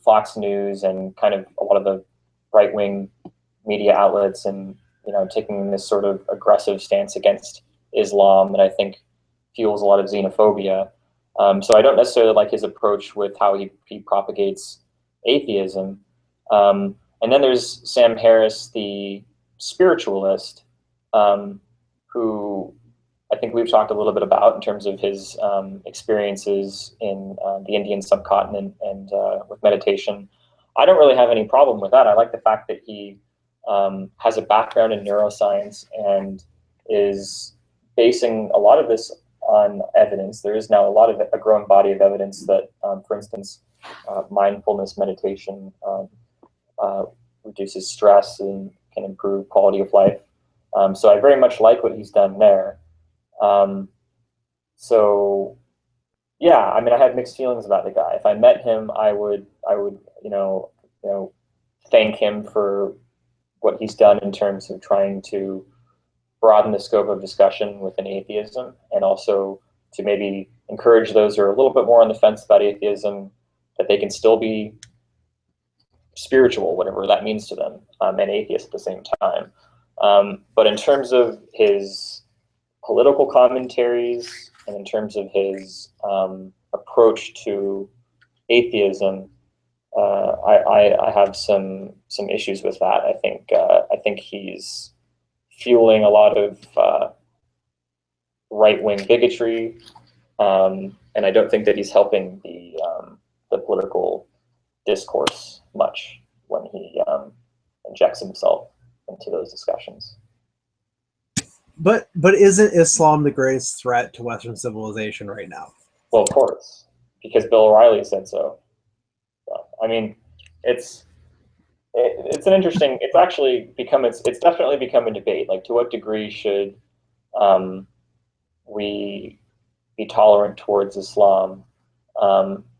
Fox News and kind of a lot of the right-wing media outlets, and taking this sort of aggressive stance against Islam that I think fuels a lot of xenophobia. So I don't necessarily like his approach with how he propagates atheism. And then there's Sam Harris, the spiritualist, who I think we've talked a little bit about in terms of his experiences in the Indian subcontinent and with meditation. I don't really have any problem with that. I like the fact that he has a background in neuroscience and is basing a lot of this on evidence. There is now a growing body of evidence that, for instance, mindfulness meditation reduces stress and can improve quality of life. So I very much like what he's done there. So yeah, I mean, I have mixed feelings about the guy. If I met him, I would thank him for what he's done in terms of trying to broaden the scope of discussion within atheism, and also to maybe encourage those who are a little bit more on the fence about atheism that they can still be spiritual, whatever that means to them, and atheists at the same time. But in terms of his political commentaries and in terms of his approach to atheism, I have some issues with that. I think he's fueling a lot of right-wing bigotry, and I don't think that he's helping the political discourse much when he injects himself into those discussions. But isn't Islam the greatest threat to Western civilization right now? Well, of course, because Bill O'Reilly said so. I mean, it's an interesting. It's actually become it's definitely become a debate. Like, to what degree should we be tolerant towards Islam?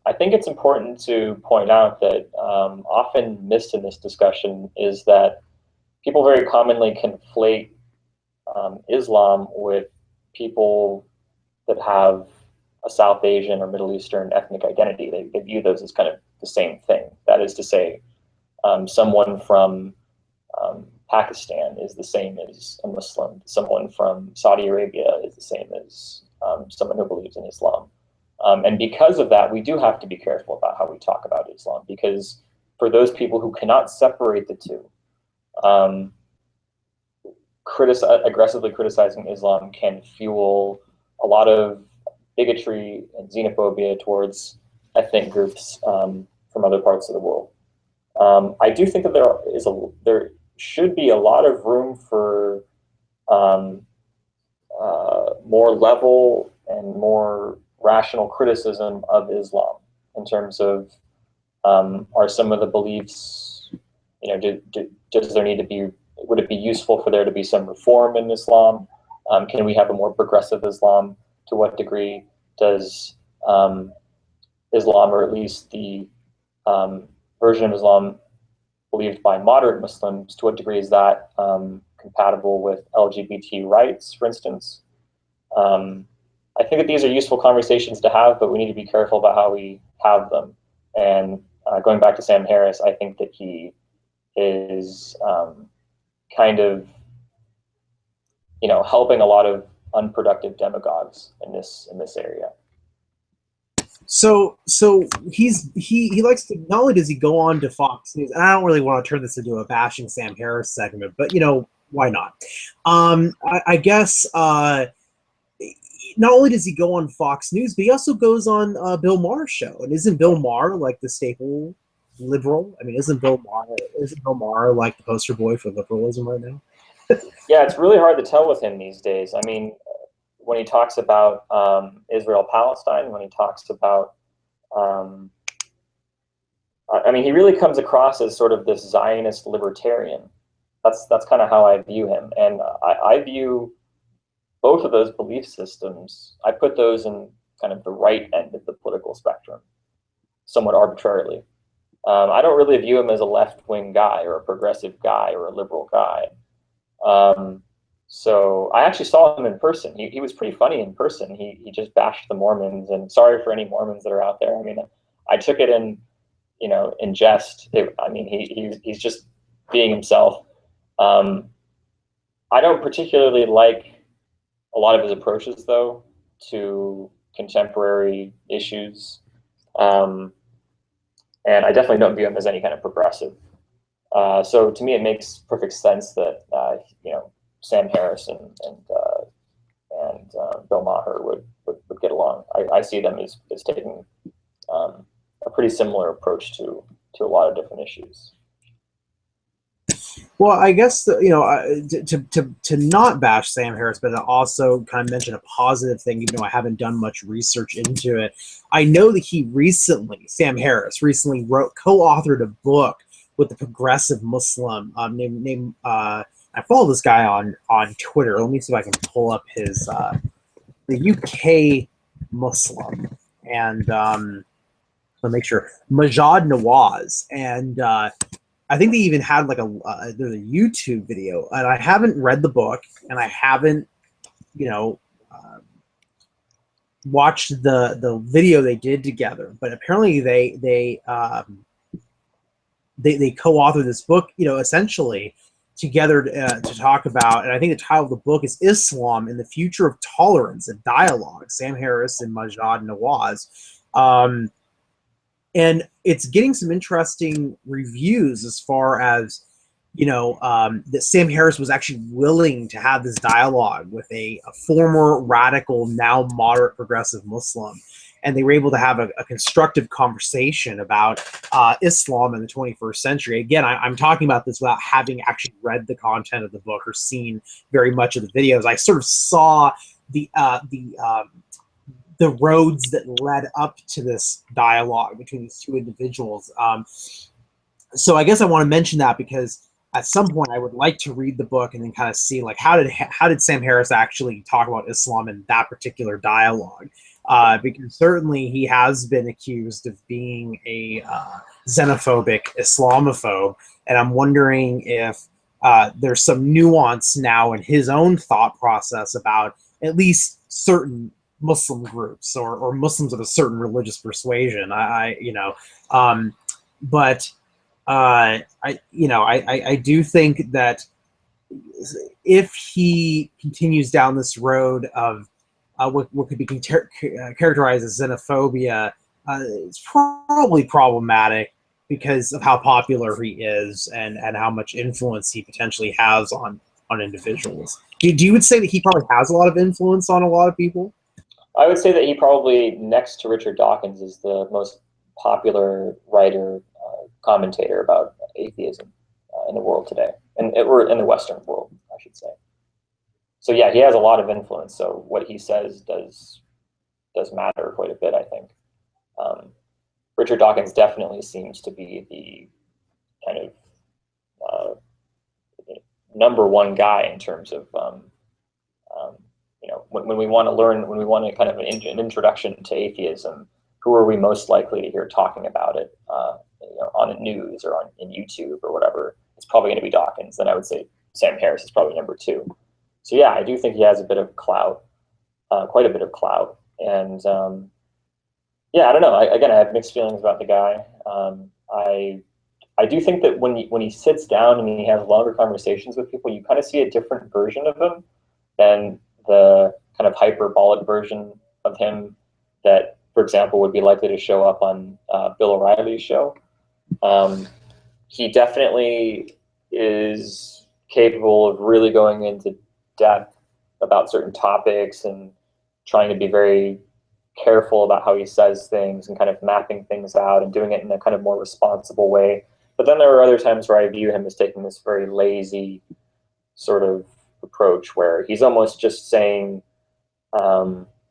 I think it's important to point out that often missed in this discussion is that people very commonly conflate Islam with people that have a South Asian or Middle Eastern ethnic identity. They view those as kind of the same thing. That is to say, someone from Pakistan is the same as a Muslim. Someone from Saudi Arabia is the same as someone who believes in Islam. And because of that, we do have to be careful about how we talk about Islam, because for those people who cannot separate the two, aggressively criticizing Islam can fuel a lot of bigotry and xenophobia towards ethnic groups from other parts of the world. I do think that there should be a lot of room for more level and more rational criticism of Islam in terms of are some of the beliefs, does there need to be, would it be useful for there to be some reform in Islam? Can we have a more progressive Islam? To what degree does Islam, or at least the version of Islam believed by moderate Muslims, to what degree is that compatible with LGBT rights, for instance? I think that these are useful conversations to have, but we need to be careful about how we have them. And going back to Sam Harris, I think that he is kind of, helping a lot of unproductive demagogues in this area. So he likes to, not only does he go on to Fox News, and I don't really want to turn this into a bashing Sam Harris segment, but why not? I guess not only does he go on Fox News, but he also goes on Bill Maher's show. And isn't Bill Maher like the staple liberal? I mean, isn't Bill Maher like the poster boy for liberalism right now? Yeah, it's really hard to tell with him these days. I mean, when he talks about Israel-Palestine, when he talks about, he really comes across as sort of this Zionist libertarian. That's kind of how I view him. And I view both of those belief systems, I put those in kind of the right end of the political spectrum, somewhat arbitrarily. I don't really view him as a left-wing guy or a progressive guy or a liberal guy. So I actually saw him in person. He was pretty funny in person. He just bashed the Mormons, and sorry for any Mormons that are out there. I mean, I took it in, in jest. He's just being himself. I don't particularly like a lot of his approaches, though, to contemporary issues. And I definitely don't view him as any kind of progressive. So to me, it makes perfect sense that Sam Harris and Bill Maher would get along. I see them as taking a pretty similar approach to a lot of different issues. Well, I guess to not bash Sam Harris, but to also kind of mention a positive thing, even though I haven't done much research into it. I know that Sam Harris recently co-authored a book with a progressive Muslim named I follow this guy on Twitter. Let me see if I can pull up his the UK Muslim, and let me make sure, Majad Nawaz, and I think they even had like there's a YouTube video, and I haven't read the book, and I haven't watched the video they did together, but apparently they co-authored this book, essentially together to talk about, and I think the title of the book is Islam and the Future of Tolerance and Dialogue, Sam Harris and Majad Nawaz. And it's getting some interesting reviews as far as, that Sam Harris was actually willing to have this dialogue with a former radical, now moderate progressive Muslim. And they were able to have a constructive conversation about Islam in the 21st century. Again, I'm talking about this without having actually read the content of the book or seen very much of the videos. I sort of saw the the roads that led up to this dialogue between these two individuals. So I guess I want to mention that because at some point I would like to read the book and then kind of see like how did Sam Harris actually talk about Islam in that particular dialogue. Because certainly he has been accused of being a xenophobic Islamophobe, and I'm wondering if there's some nuance now in his own thought process about at least certain Muslim groups or Muslims of a certain religious persuasion. But I do think that if he continues down this road of what could be characterized as xenophobia, it's probably problematic because of how popular he is and how much influence he potentially has on individuals. Do you would say that he probably has a lot of influence on a lot of people? I would say that he probably, next to Richard Dawkins, is the most popular writer, commentator about atheism in the world today, or in the Western world, I should say. So yeah, he has a lot of influence. So what he says does matter quite a bit, I think. Richard Dawkins definitely seems to be the kind of number one guy in terms of when we want to learn, when we want to kind of an introduction to atheism, who are we most likely to hear talking about it on the news or in YouTube or whatever? It's probably going to be Dawkins. Then I would say Sam Harris is probably number two. So yeah, I do think he has a bit of clout, quite a bit of clout. And yeah, I don't know. Again, I have mixed feelings about the guy. I do think that when he sits down and he has longer conversations with people, you kind of see a different version of him than the kind of hyperbolic version of him that, for example, would be likely to show up on Bill O'Reilly's show. He definitely is capable of really going into depth about certain topics and trying to be very careful about how he says things and kind of mapping things out and doing it in a kind of more responsible way. But then there are other times where I view him as taking this very lazy sort of approach where he's almost just saying,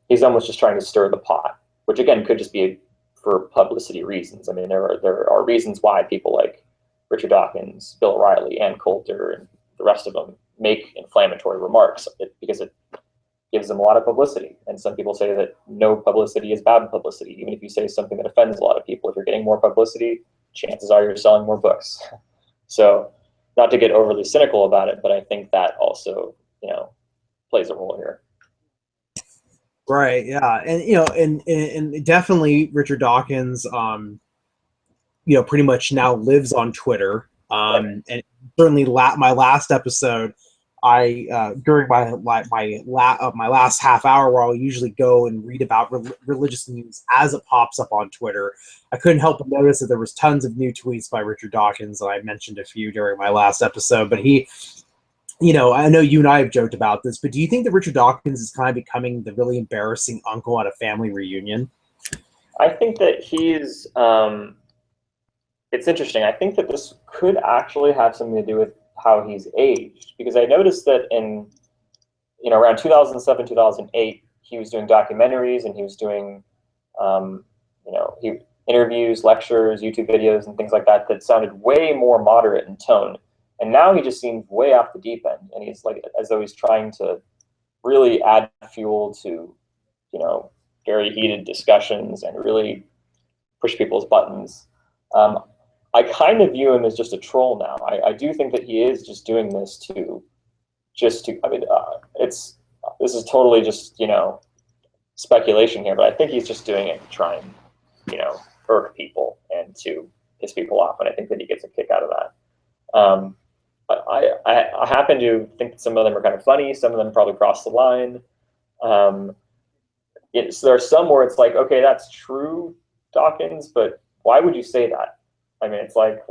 he's almost just trying to stir the pot, which again could just be for publicity reasons. I mean, there are reasons why people like Richard Dawkins, Bill O'Reilly, Ann Coulter, and the rest of them make inflammatory remarks because it gives them a lot of publicity. And some people say that no publicity is bad publicity. Even if you say something that offends a lot of people, if you're getting more publicity, chances are you're selling more books. So not to get overly cynical about it, but I think that also, plays a role here. Right. Yeah. And and definitely Richard Dawkins, pretty much now lives on Twitter. And certainly my last episode, during my last half hour where I'll usually go and read about religious news as it pops up on Twitter, I couldn't help but notice that there was tons of new tweets by Richard Dawkins, and I mentioned a few during my last episode. But he, I know you and I have joked about this, but do you think that Richard Dawkins is kind of becoming the really embarrassing uncle at a family reunion? I think that he's, it's interesting. I think that this could actually have something to do with how he's aged, because I noticed that in, around 2007, 2008, he was doing documentaries and he was doing, interviews, lectures, YouTube videos, and things like that that sounded way more moderate in tone. And now he just seems way off the deep end, and he's like as though he's trying to really add fuel to, very heated discussions and really push people's buttons. I kind of view him as just a troll now. I do think that he is just doing this I mean, this is totally just, speculation here, but I think he's just doing it to try and, irk people and to piss people off. And I think that he gets a kick out of that. I happen to think that some of them are kind of funny. Some of them probably cross the line. So there are some where it's like, okay, that's true, Dawkins, but why would you say that? I mean, it's like,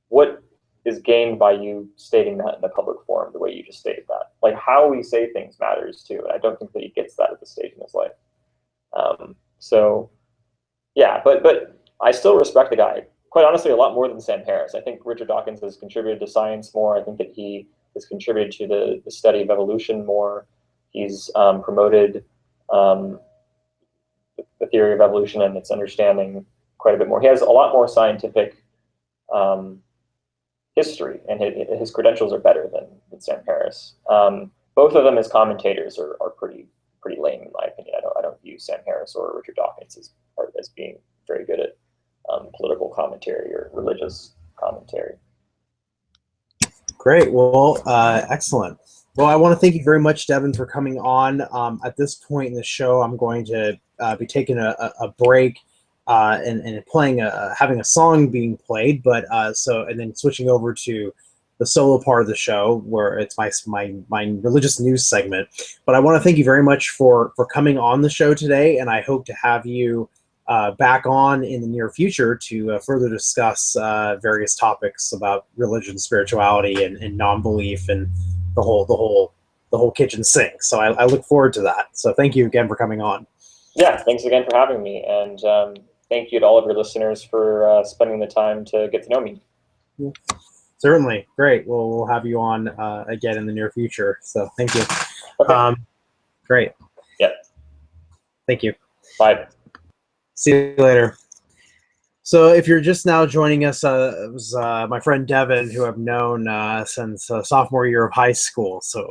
what is gained by you stating that in the public forum the way you just stated that? Like, how we say things matters too, and I don't think that he gets that at this stage in his life. So, yeah, but I still respect the guy, quite honestly, a lot more than Sam Harris. I think Richard Dawkins has contributed to science more. I think that he has contributed to the study of evolution more. He's promoted theory of evolution and its understanding quite a bit more. He has a lot more scientific history, and his credentials are better than Sam Harris. Both of them as commentators are pretty lame in my opinion. I don't view Sam Harris or Richard Dawkins as being very good at political commentary or religious commentary. Great. Well, excellent. Well, I want to thank you very much, Devin, for coming on. At this point in the show, I'm going to be taking a break and playing having a song being played, but and then switching over to the solo part of the show where it's my religious news segment. But I want to thank you very much for coming on the show today, and I hope to have you back on in the near future to further discuss various topics about religion, spirituality, and non-belief, and the whole kitchen sink. So I look forward to that. So thank you again for coming on. Yeah, thanks again for having me, and thank you to all of your listeners for spending the time to get to know me. Yeah. Certainly. Great. Well, we'll have you on again in the near future. So thank you. Okay. Great. Yeah. Thank you. Bye. See you later. So if you're just now joining us, it was my friend Devin, who I've known since sophomore year of high school. So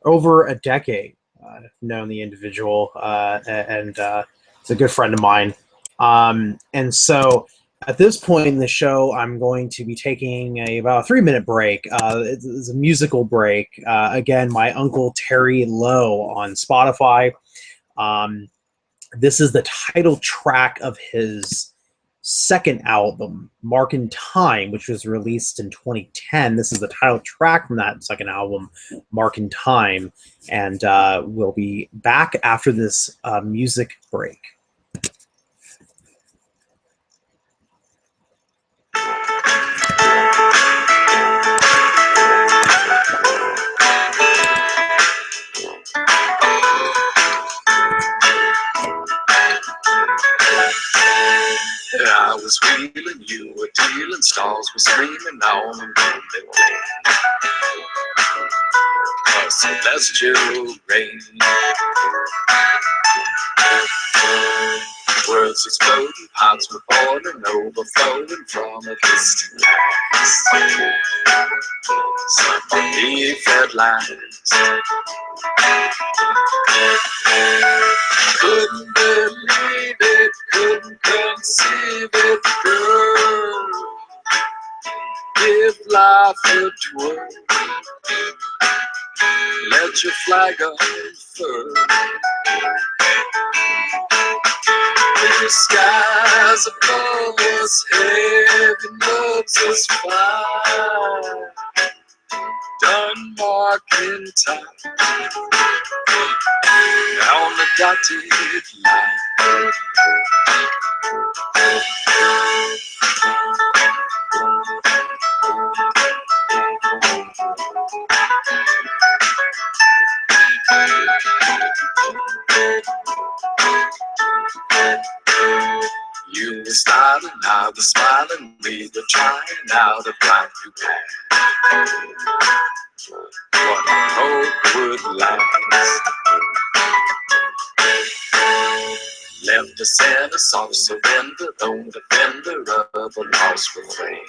over a decade. I've known the individual, and it's a good friend of mine. And so at this point in the show, I'm going to be taking about a 3-minute break. It's a musical break. Again, my Uncle Terry Lowe on Spotify. This is the title track of his second album, Mark in Time, which was released in 2010. This is the title track from that second album, Mark in Time. And we'll be back after this music break. I was wheeling, you were dealing, stars were screaming on and on they went. A celestial rain. Words exploding, hearts were boiling, overflowing from a distant past. Somebody felt lines. Couldn't believe it, couldn't conceive it, girl. Give life a twirl. Let your flag unfurl. Clear skies above us, heaven loves us fine. Done marking time on the dotted line. You were styling, I was smiling, we were trying out a brand new path. What I hope would last. Left us in a soft surrender, lone defender of a lost refrain.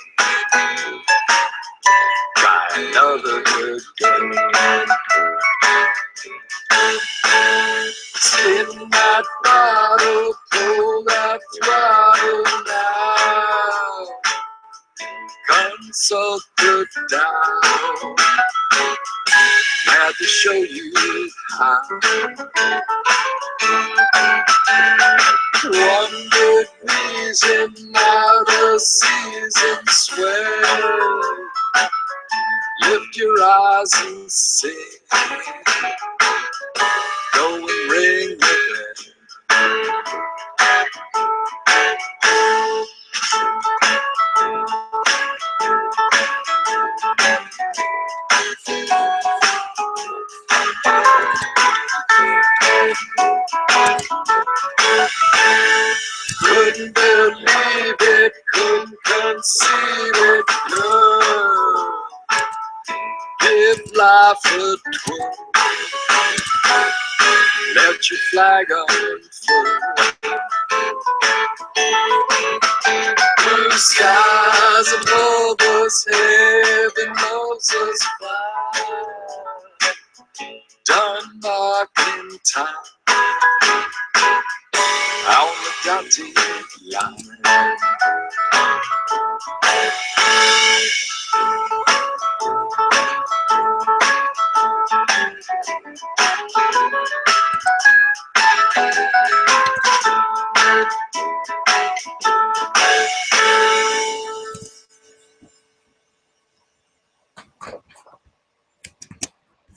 Try another good game. Spin that bottle, pull that throttle now. Consult the dial. Glad to show you how. One good reason, not a season, swear. Lift your eyes and sing. Go and ring the bell. Couldn't believe it, couldn't conceive it, no. Give life a twirl. Let your flag unfurl. dotted line.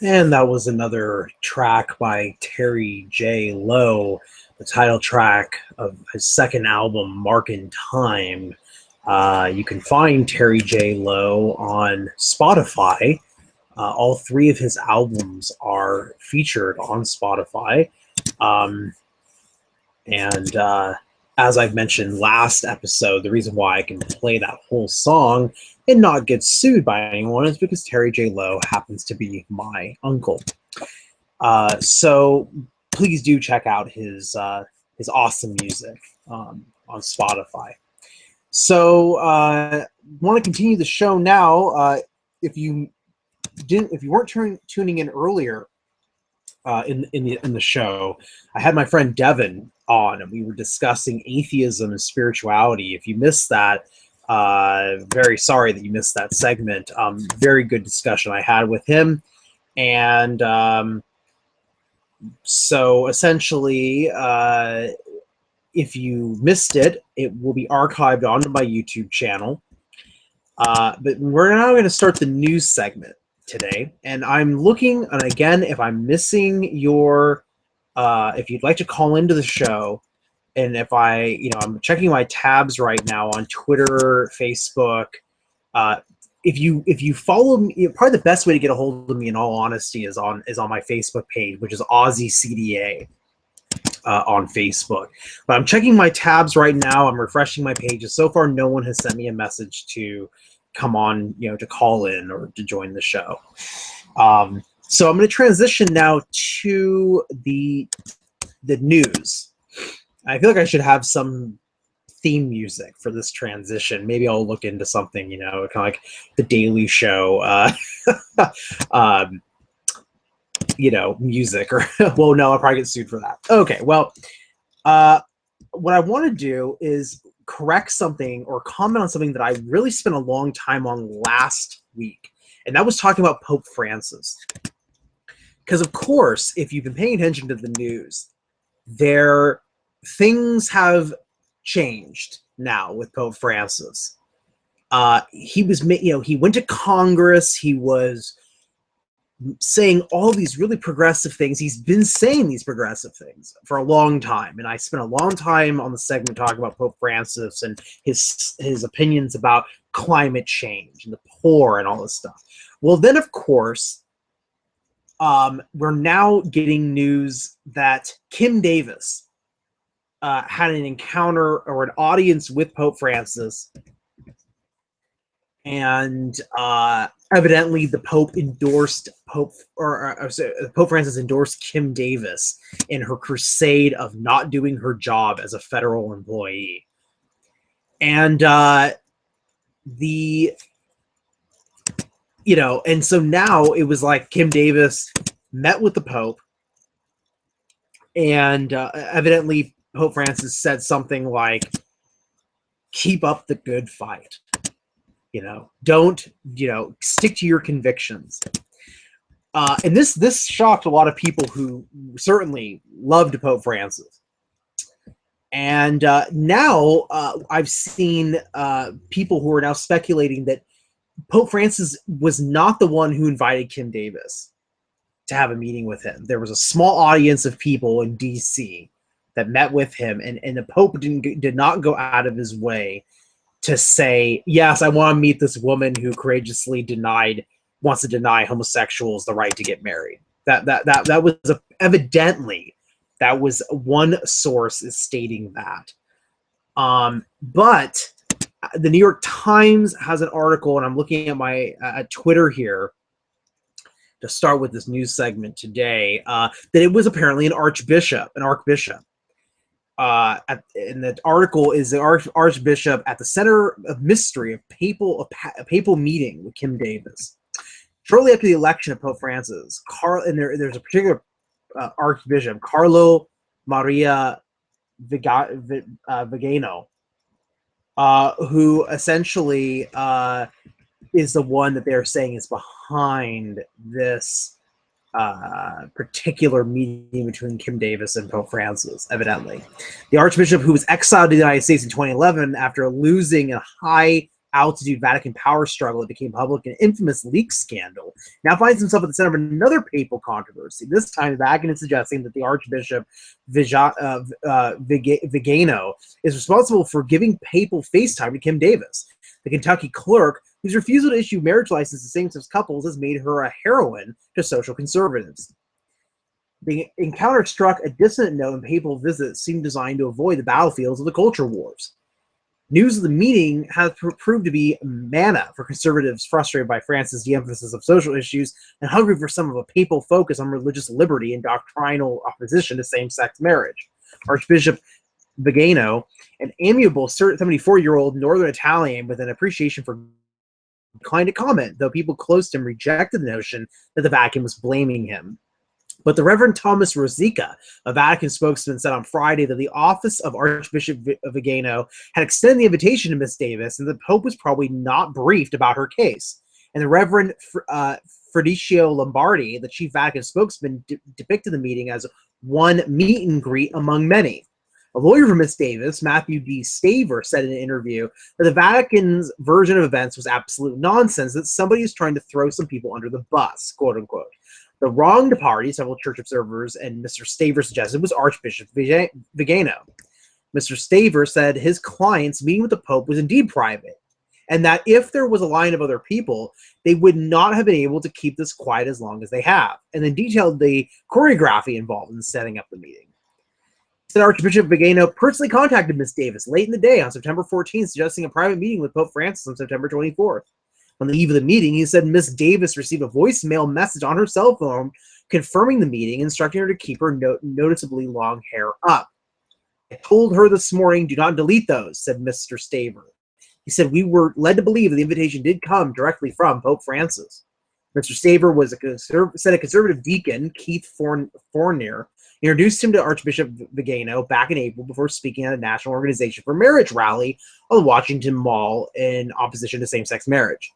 And that was another track by Terry J. Lowe, the title track of his second album, Mark in Time. You can find Terry J. Lowe on Spotify. All three of his albums are featured on Spotify. As I've mentioned last episode, the reason why I can play that whole song and not get sued by anyone is because Terry J. Lowe happens to be my uncle. So please do check out his awesome music on Spotify. So want to continue the show now. If you weren't tuning in earlier in the show, I had my friend Devin on, and we were discussing atheism and spirituality. If you missed that, very sorry that you missed that segment. Very good discussion I had with him, and so essentially, if you missed it, it will be archived onto my YouTube channel. But we're now going to start the news segment today, and I'm looking, and again, if I'm missing your, if you'd like to call into the show, and if I'm checking my tabs right now on Twitter, Facebook. If you follow me, probably the best way to get a hold of me, in all honesty, is on my Facebook page, which is Aussie CDA on Facebook. But I'm checking my tabs right now. I'm refreshing my pages. So far, no one has sent me a message to come on, to call in or to join the show. So I'm going to transition now to the news. I feel like I should have some theme music for this transition. Maybe I'll look into something, kind of like The Daily Show, music. Or well, no, I'll probably get sued for that. Okay, well, what I want to do is correct something or comment on something that I really spent a long time on last week, and that was talking about Pope Francis. Because, of course, if you've been paying attention to the news, things have changed now with Pope Francis. He went to Congress. He was saying all these really progressive things. He's been saying these progressive things for a long time, and I spent a long time on the segment talking about Pope Francis and his opinions about climate change and the poor and all this stuff. Well, then, of course, we're now getting news that Kim Davis had an encounter or an audience with Pope Francis, and evidently the Pope endorsed Pope Francis endorsed Kim Davis in her crusade of not doing her job as a federal employee. And and so now it was like Kim Davis met with the Pope, and evidently Pope Francis said something like, "Keep up the good fight. Don't, stick to your convictions." And this shocked a lot of people who certainly loved Pope Francis. And now I've seen people who are now speculating that Pope Francis was not the one who invited Kim Davis to have a meeting with him. There was a small audience of people in D.C. that met with him, and the Pope did not go out of his way to say, yes, I want to meet this woman who courageously wants to deny homosexuals the right to get married. That was evidently, that was one source is stating that. But the New York Times has an article, and I'm looking at my Twitter here to start with this news segment today, that it was apparently an archbishop. And the article is the Archbishop at the center of mystery of a papal meeting with Kim Davis. Shortly after the election of Pope Francis, there's a particular Archbishop, Carlo Maria Vigano, who essentially is the one that they're saying is behind this particular meeting between Kim Davis and Pope Francis, evidently. The Archbishop, who was exiled to the United States in 2011 after losing a high-altitude Vatican power struggle that became public in an infamous leak scandal, now finds himself at the center of another papal controversy. This time, the Vatican is suggesting that the Archbishop Vigano is responsible for giving papal FaceTime to Kim Davis. The Kentucky clerk, whose refusal to issue marriage licenses to same-sex couples has made her a heroine to social conservatives. The encounter struck a dissonant note, and papal visits seemed designed to avoid the battlefields of the culture wars. News of the meeting has proved to be manna for conservatives frustrated by Francis' de-emphasis of social issues and hungry for some of a papal focus on religious liberty and doctrinal opposition to same-sex marriage. Archbishop Vigano, an amiable 74-year-old Northern Italian with an appreciation for, declined to comment, though people close to him rejected the notion that the Vatican was blaming him. But the Reverend Thomas Rosica, a Vatican spokesman, said on Friday that the office of Archbishop Vigano had extended the invitation to Miss Davis, and the Pope was probably not briefed about her case. And the Reverend Fridicio Lombardi, the chief Vatican spokesman, depicted the meeting as one meet and greet among many. A lawyer for Miss Davis, Matthew D. Staver, said in an interview that the Vatican's version of events was absolute nonsense, that somebody is trying to throw some people under the bus, quote unquote. The wronged party, several church observers and Mr. Staver suggested, was Archbishop Vigano. Mr. Staver said his client's meeting with the Pope was indeed private, and that if there was a line of other people, they would not have been able to keep this quiet as long as they have, and then detailed the choreography involved in setting up the meeting. Said Archbishop Vigano personally contacted Miss Davis late in the day on September 14th, suggesting a private meeting with Pope Francis on September 24th. On the eve of the meeting, he said Miss Davis received a voicemail message on her cell phone confirming the meeting, instructing her to keep her noticeably long hair up. I told her this morning, do not delete those, said Mr. Staver. He said, we were led to believe that the invitation did come directly from Pope Francis. Mr. Staver was a conservative deacon, Keith Fournier, introduced him to Archbishop Vigano back in April before speaking at a National Organization for Marriage rally on the Washington Mall in opposition to same-sex marriage,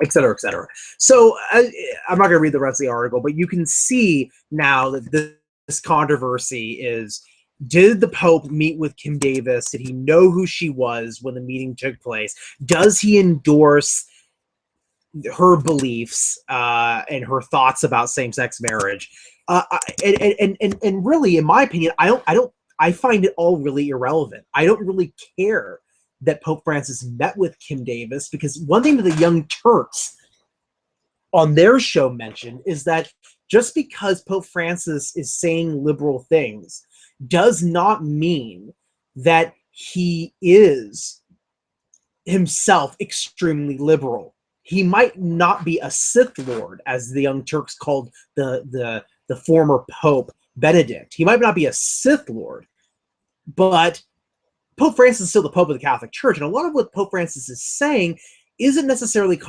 et cetera, et cetera. So I'm not going to read the rest of the article, but you can see now that this controversy is, did the Pope meet with Kim Davis? Did he know who she was when the meeting took place? Does he endorse her beliefs and her thoughts about same-sex marriage? And really, in my opinion, I find it all really irrelevant. I don't really care that Pope Francis met with Kim Davis, because one thing that the Young Turks on their show mentioned is that just because Pope Francis is saying liberal things does not mean that he is himself extremely liberal. He might not be a Sith Lord, as the Young Turks called the former Pope Benedict. He might not be a Sith Lord, but Pope Francis is still the Pope of the Catholic Church, and a lot of what Pope Francis is saying isn't necessarily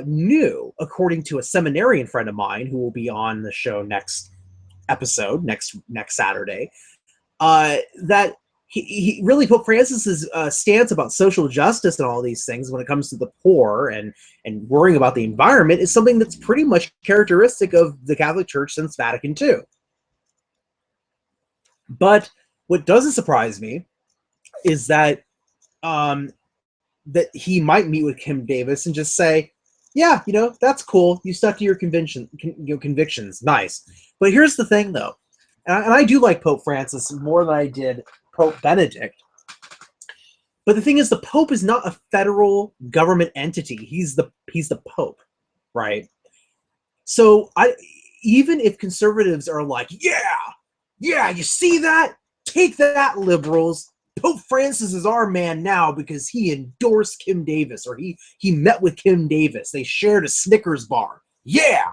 new, according to a seminarian friend of mine who will be on the show next episode, next Saturday, that he really, Pope Francis's stance about social justice and all these things when it comes to the poor and worrying about the environment is something that's pretty much characteristic of the Catholic Church since Vatican II. But what doesn't surprise me is that that he might meet with Kim Davis and just say, yeah, that's cool. You stuck to your convictions. Nice. But here's the thing, though. And I do like Pope Francis more than I did Pope Benedict. But the thing is, the Pope is not a federal government entity. He's the Pope, right? So even if conservatives are like, yeah, you see that? Take that, liberals. Pope Francis is our man now because he endorsed Kim Davis, or he met with Kim Davis. They shared a Snickers bar. Yeah,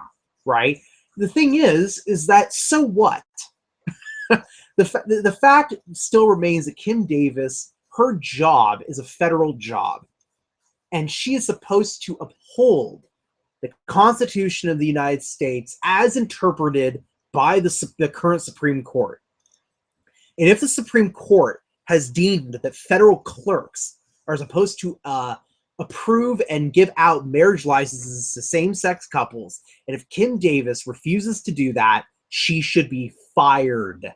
right? The thing is that, so what? The fact still remains that Kim Davis, her job is a federal job, and she is supposed to uphold the Constitution of the United States as interpreted by the current Supreme Court. And if the Supreme Court has deemed that federal clerks are supposed to approve and give out marriage licenses to same-sex couples, and if Kim Davis refuses to do that, she should be fired.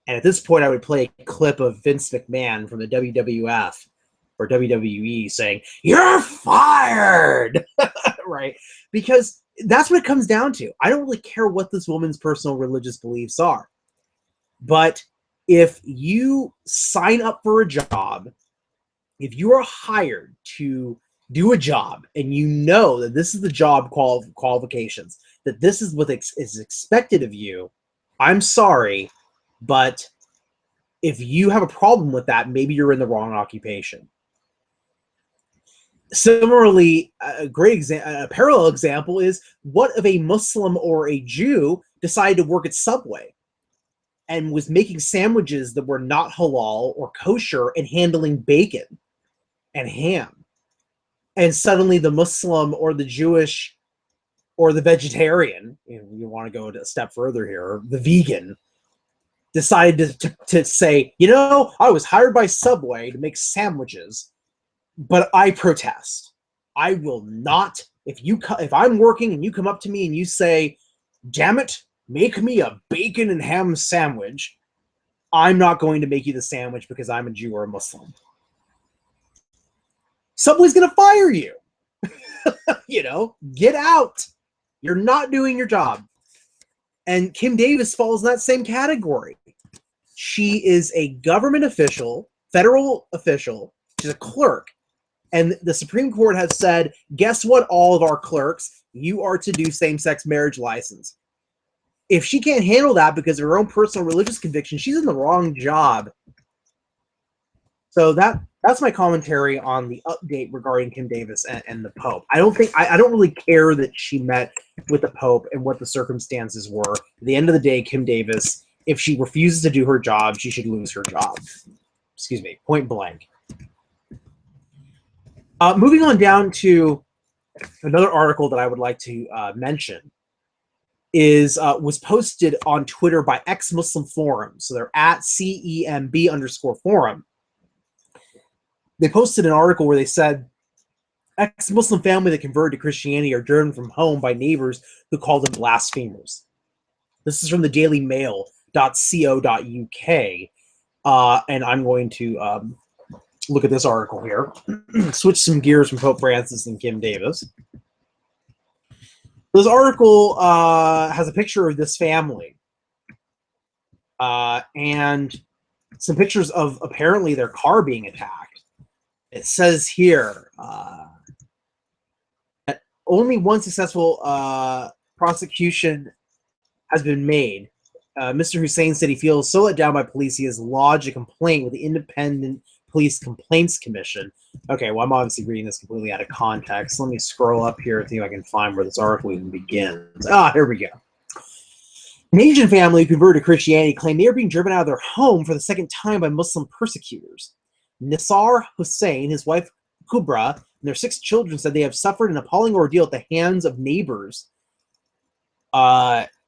And at this point, I would play a clip of Vince McMahon from the WWF or WWE saying, "You're fired!" Right? Because that's what it comes down to. I don't really care what this woman's personal religious beliefs are. But if you sign up for a job, if you are hired to do a job and you know that this is the job qualifications, that this is what is expected of you, I'm sorry, but if you have a problem with that, maybe you're in the wrong occupation. Similarly, a parallel example is, what if a Muslim or a Jew decided to work at Subway and was making sandwiches that were not halal or kosher and handling bacon and ham? And suddenly the Muslim or the Jewish or the vegetarian, you want to go a step further here, or the vegan, decided to say, you know, I was hired by Subway to make sandwiches, but I protest. I will not, if I'm working and you come up to me and you say, damn it, make me a bacon and ham sandwich, I'm not going to make you the sandwich because I'm a Jew or a Muslim. Subway's going to fire you. You know, get out. You're not doing your job. And Kim Davis falls in that same category. She is a government official, federal official. She's a clerk. And the Supreme Court has said, guess what, all of our clerks, you are to do same-sex marriage license. If she can't handle that because of her own personal religious conviction, she's in the wrong job. So that's my commentary on the update regarding Kim Davis and the Pope. I don't really care that she met with the Pope and what the circumstances were. At the end of the day, Kim Davis, if she refuses to do her job, she should lose her job. Excuse me, point blank. Moving on down to another article that I would like to mention was posted on Twitter by ex-Muslim Forum. So they're at CEMB_forum. They posted an article where they said, ex-Muslim family that converted to Christianity are driven from home by neighbors who call them blasphemers. This is from the dailymail.co.uk. And I'm going to look at this article here. Switch some gears from Pope Francis and Kim Davis. This article has a picture of this family. And some pictures of apparently their car being attacked. It says here, that only one successful prosecution has been made. Mr. Hussein said he feels so let down by police he has lodged a complaint with the Independent Police Complaints Commission. Okay, well, I'm obviously reading this completely out of context. Let me scroll up here and see if I can find where this article even begins. Here we go. An Asian family who converted to Christianity claimed they are being driven out of their home for the second time by Muslim persecutors. Nisar Hussain, his wife Kubra, and their 6 children said they have suffered an appalling ordeal at the hands of neighbors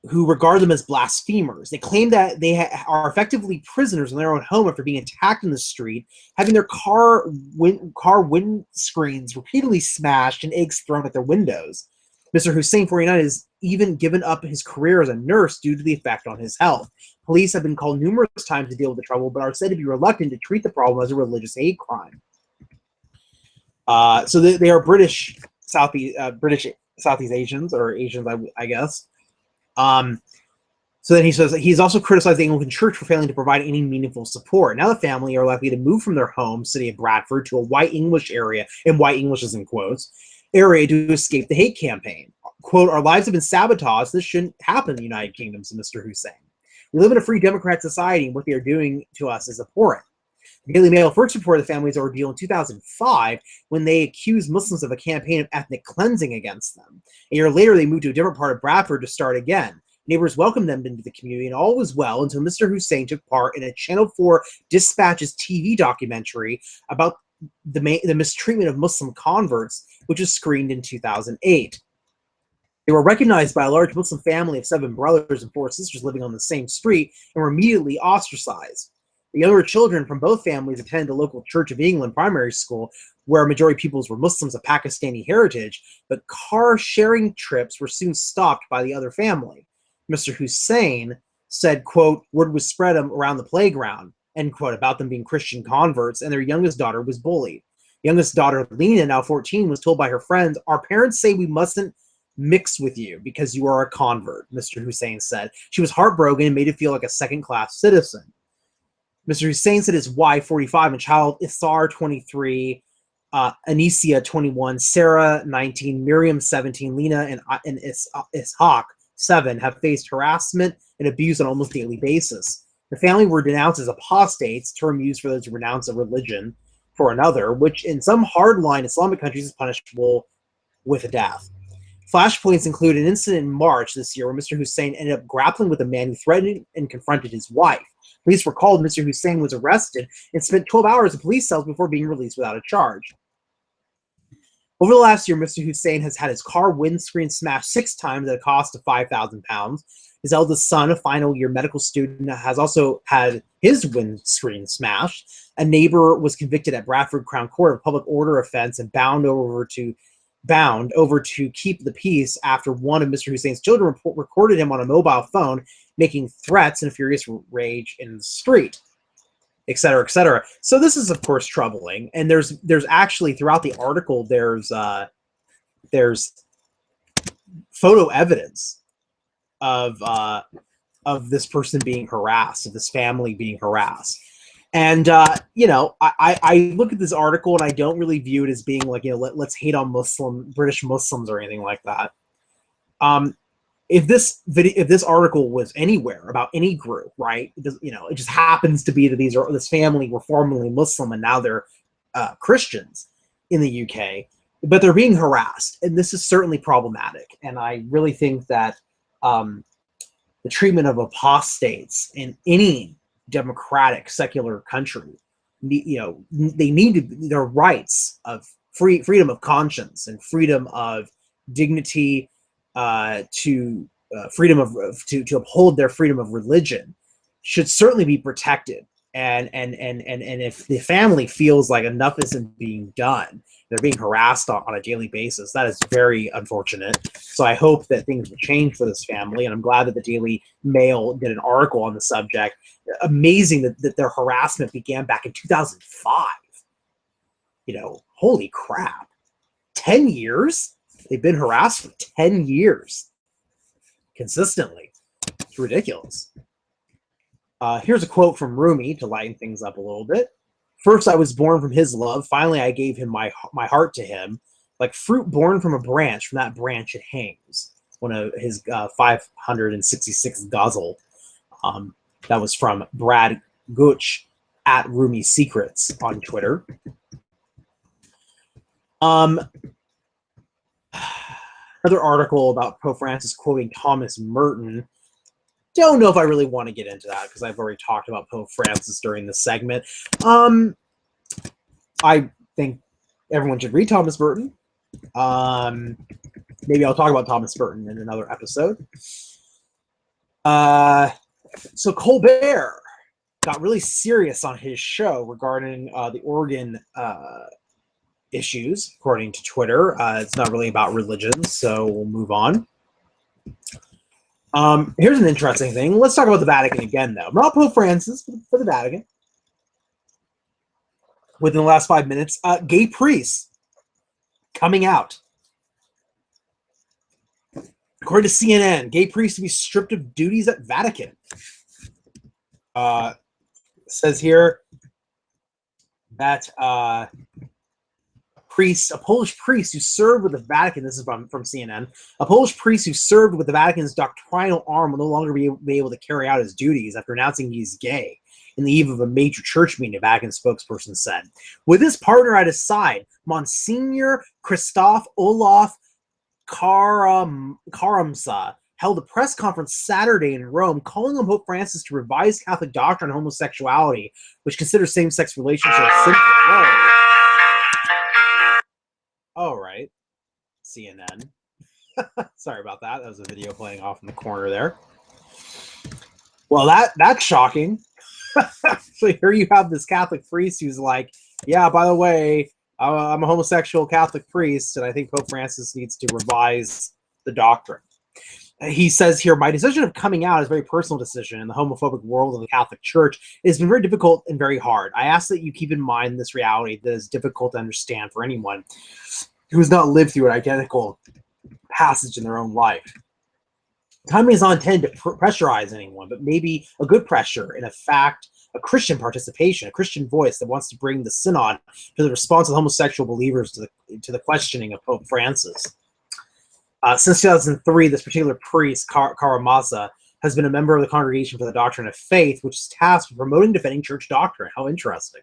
who regard them as blasphemers. They claim that they are effectively prisoners in their own home after being attacked in the street, having their car windscreens repeatedly smashed and eggs thrown at their windows. Mr. Hussein, 49, has even given up his career as a nurse due to the effect on his health. Police have been called numerous times to deal with the trouble, but are said to be reluctant to treat the problem as a religious hate crime. So they are British Southeast Asians, or Asians, I guess. So then he says that he's also criticized the Anglican Church for failing to provide any meaningful support. Now the family are likely to move from their home city of Bradford to a white English area, and white English is in quotes, area to escape the hate campaign. Quote, our lives have been sabotaged. This shouldn't happen in the United Kingdom, said Mr. Hussein. We live in a free democrat society, and what they are doing to us is abhorrent. The Daily Mail first reported the family's ordeal in 2005 when they accused Muslims of a campaign of ethnic cleansing against them. A year later, they moved to a different part of Bradford to start again. Neighbors welcomed them into the community, and all was well until Mr. Hussein took part in a Channel 4 Dispatches TV documentary about the mistreatment of Muslim converts, which was screened in 2008. They were recognized by a large Muslim family of 7 brothers and 4 sisters living on the same street and were immediately ostracized. The younger children from both families attended the local Church of England primary school, where a majority of pupils were Muslims of Pakistani heritage, but car-sharing trips were soon stopped by the other family. Mr. Hussein said, quote, word was spread around the playground, end quote, about them being Christian converts, and their youngest daughter was bullied. Youngest daughter, Lena, now 14, was told by her friends, our parents say we mustn't mix with you because you are a convert, Mr. Hussein said. She was heartbroken and made it feel like a second-class citizen. Mr. Hussein said his wife, 45, and child Ithar, 23, Anisia, 21, Sarah, 19, Miriam, 17, Lena, and Ishaq, 7, have faced harassment and abuse on almost daily basis. The family were denounced as apostates, term used for those who renounce a religion for another, which in some hardline Islamic countries is punishable with death. Flashpoints include an incident in March this year where Mr. Hussein ended up grappling with a man who threatened and confronted his wife. Police were called. Mr. Hussein was arrested and spent 12 hours in police cells before being released without a charge. Over the last year, Mr. Hussein has had his car windscreen smashed 6 times at a cost of £5,000. His eldest son, a final-year medical student, has also had his windscreen smashed. A neighbor was convicted at Bradford Crown Court of a public order offense and bound over to keep the peace after one of Mr. Hussein's children recorded him on a mobile phone making threats in a furious rage in the street, etc., etc. So this is, of course, troubling. And there's actually, throughout the article, there's photo evidence of this person being harassed, of this family being harassed. And, you know, I look at this article and I don't really view it as being like, you know, let's hate on British Muslims or anything like that. If this article was anywhere about any group, right, it just happens to be that this family were formerly Muslim and now they're Christians in the UK, but they're being harassed. And this is certainly problematic. And I really think that the treatment of apostates in any democratic secular country, you know, they need to, their rights of freedom of conscience and freedom of dignity, to uphold their freedom of religion should certainly be protected. And if the family feels like enough isn't being done, they're being harassed on a daily basis, that is very unfortunate. So I hope that things will change for this family, and I'm glad that the Daily Mail did an article on the subject. Amazing that their harassment began back in 2005. You know, holy crap. 10 years? They've been harassed for 10 years. Consistently. It's ridiculous. Here's a quote from Rumi to lighten things up a little bit. First I was born from his love. Finally I gave him my heart to him. Like fruit born from a branch, from that branch it hangs. One of his 566 ghazal. That was from Brad Gooch at Rumi Secrets on Twitter. Another article about Pope Francis quoting Thomas Merton. Don't know if I really want to get into that because I've already talked about Pope Francis during this segment. I think everyone should read Thomas Merton. Maybe I'll talk about Thomas Merton in another episode. So Colbert got really serious on his show regarding the Oregon issues, according to Twitter. It's not really about religion, so we'll move on. Here's an interesting thing. Let's talk about the Vatican again, though. Not Pope Francis, but for the Vatican. Within the last 5 minutes, gay priests coming out. According to CNN, gay priests to be stripped of duties at Vatican. It says here that a Polish priest who served with the Vatican, this is from CNN, a Polish priest who served with the Vatican's doctrinal arm will no longer be able to carry out his duties after announcing he's gay in the eve of a major church meeting, a Vatican spokesperson said. With his partner at his side, Monsignor Christoph Olaf Karamsa held a press conference Saturday in Rome, calling on Pope Francis to revise Catholic doctrine on homosexuality, which considers same-sex relationships sinful. All right, CNN. Sorry about that. That was a video playing off in the corner there. Well, that's shocking. So here you have this Catholic priest who's like, yeah, by the way, I'm a homosexual Catholic priest, and I think Pope Francis needs to revise the doctrine. He says here, my decision of coming out is a very personal decision in the homophobic world of the Catholic Church. It has been very difficult and very hard. I ask that you keep in mind this reality that is difficult to understand for anyone who has not lived through an identical passage in their own life. Time is not intended to pressurize anyone, but maybe a good pressure, in fact, a Christian participation, a Christian voice that wants to bring the synod to the response of homosexual believers to the questioning of Pope Francis. Since 2003, this particular priest, Karamasa, has been a member of the Congregation for the Doctrine of Faith, which is tasked with promoting and defending church doctrine. How interesting.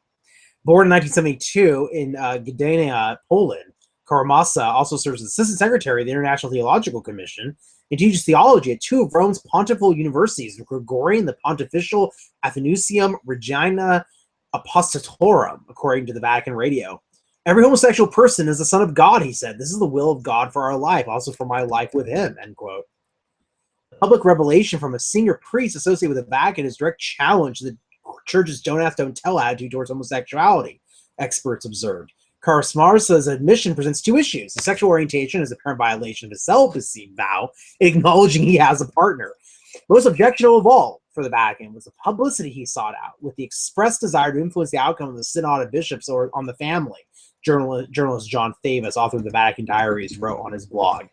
Born in 1972 in Gdynia, Poland, Karamasa also serves as Assistant Secretary of the International Theological Commission and teaches theology at two of Rome's pontifical universities, the Gregorian, the Pontifical Athenaeum Regina Apostolorum, according to the Vatican Radio. Every homosexual person is the son of God, he said. This is the will of God for our life, also for my life with him, end quote. The public revelation from a senior priest associated with the Vatican is direct challenge to the church's don't ask, don't tell attitude towards homosexuality, experts observed. Karamasa's admission presents two issues. The sexual orientation is apparent violation of his celibacy vow, acknowledging he has a partner. Most objectionable of all for the Vatican was the publicity he sought out, with the express desire to influence the outcome of the Synod of Bishops or on the family. Journalist John Favis, author of the Vatican Diaries, wrote on his blog.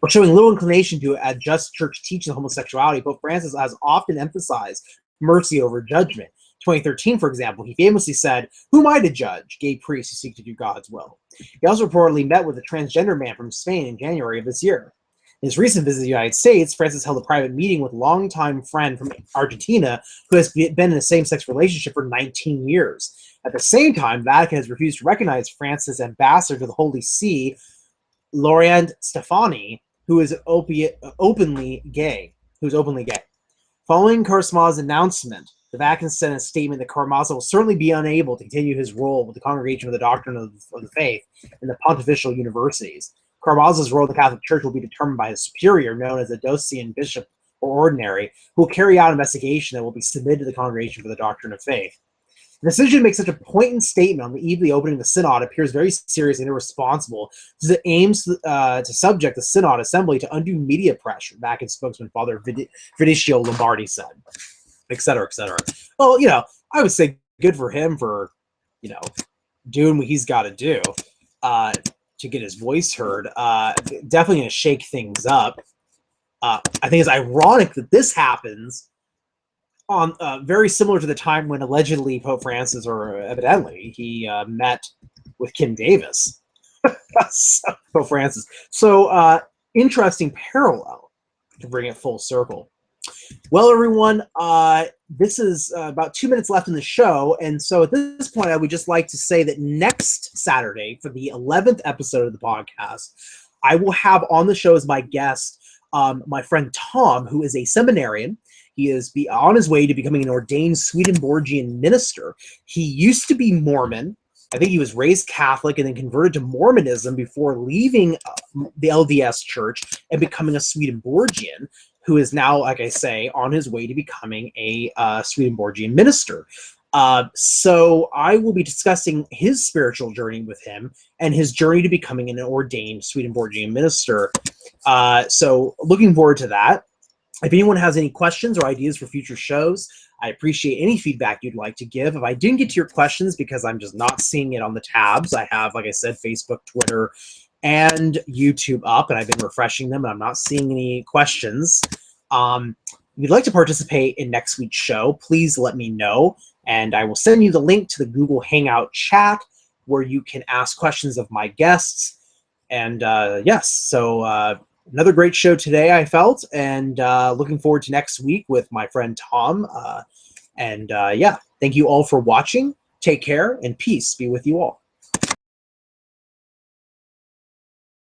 While showing little inclination to adjust church teaching of homosexuality, Pope Francis has often emphasized mercy over judgment. 2013, for example, he famously said, "Who am I to judge? Gay priests who seek to do God's will." He also reportedly met with a transgender man from Spain in January of this year. In his recent visit to the United States, Francis held a private meeting with a longtime friend from Argentina who has been in a same-sex relationship for 19 years. At the same time, Vatican has refused to recognize Francis' ambassador to the Holy See, Laurent Stefani, who is openly gay. Following Karamasa's announcement, the Vatican sent a statement that Karamasa will certainly be unable to continue his role with the Congregation for the Doctrine of the Faith in the pontifical universities. Karamasa's role in the Catholic Church will be determined by a superior known as a Diocesan Bishop or Ordinary, who will carry out an investigation that will be submitted to the Congregation for the Doctrine of Faith. The decision to make such a poignant statement on the eve of the opening of the Synod appears very serious and irresponsible, as it aims to subject the Synod Assembly to undue media pressure, Vatican spokesman Father Vinicio Lombardi said, etc., etc. Well, I would say good for him for, doing what he's got to do to get his voice heard. Definitely going to shake things up. I think it's ironic that this happens on very similar to the time when allegedly Pope Francis, or evidently, he met with Kim Davis. Pope Francis. So interesting parallel to bring it full circle. Well, everyone, this is about 2 minutes left in the show, and so at this point, I would just like to say that next Saturday, for the 11th episode of the podcast, I will have on the show as my guest my friend Tom, who is a seminarian. He is on his way to becoming an ordained Swedenborgian minister. He used to be Mormon. I think he was raised Catholic and then converted to Mormonism before leaving the LDS Church and becoming a Swedenborgian, who is now, like I say, on his way to becoming a Swedenborgian minister. So I will be discussing his spiritual journey with him and his journey to becoming an ordained Swedenborgian minister. So looking forward to that. If anyone has any questions or ideas for future shows, I appreciate any feedback you'd like to give. If I didn't get to your questions because I'm just not seeing it on the tabs, I have, like I said, Facebook, Twitter, and YouTube up, and I've been refreshing them, and I'm not seeing any questions. If you'd like to participate in next week's show, please let me know, and I will send you the link to the Google Hangout chat where you can ask questions of my guests. And yes, so another great show today, I felt, and looking forward to next week with my friend Tom. Yeah, thank you all for watching. Take care, and peace be with you all.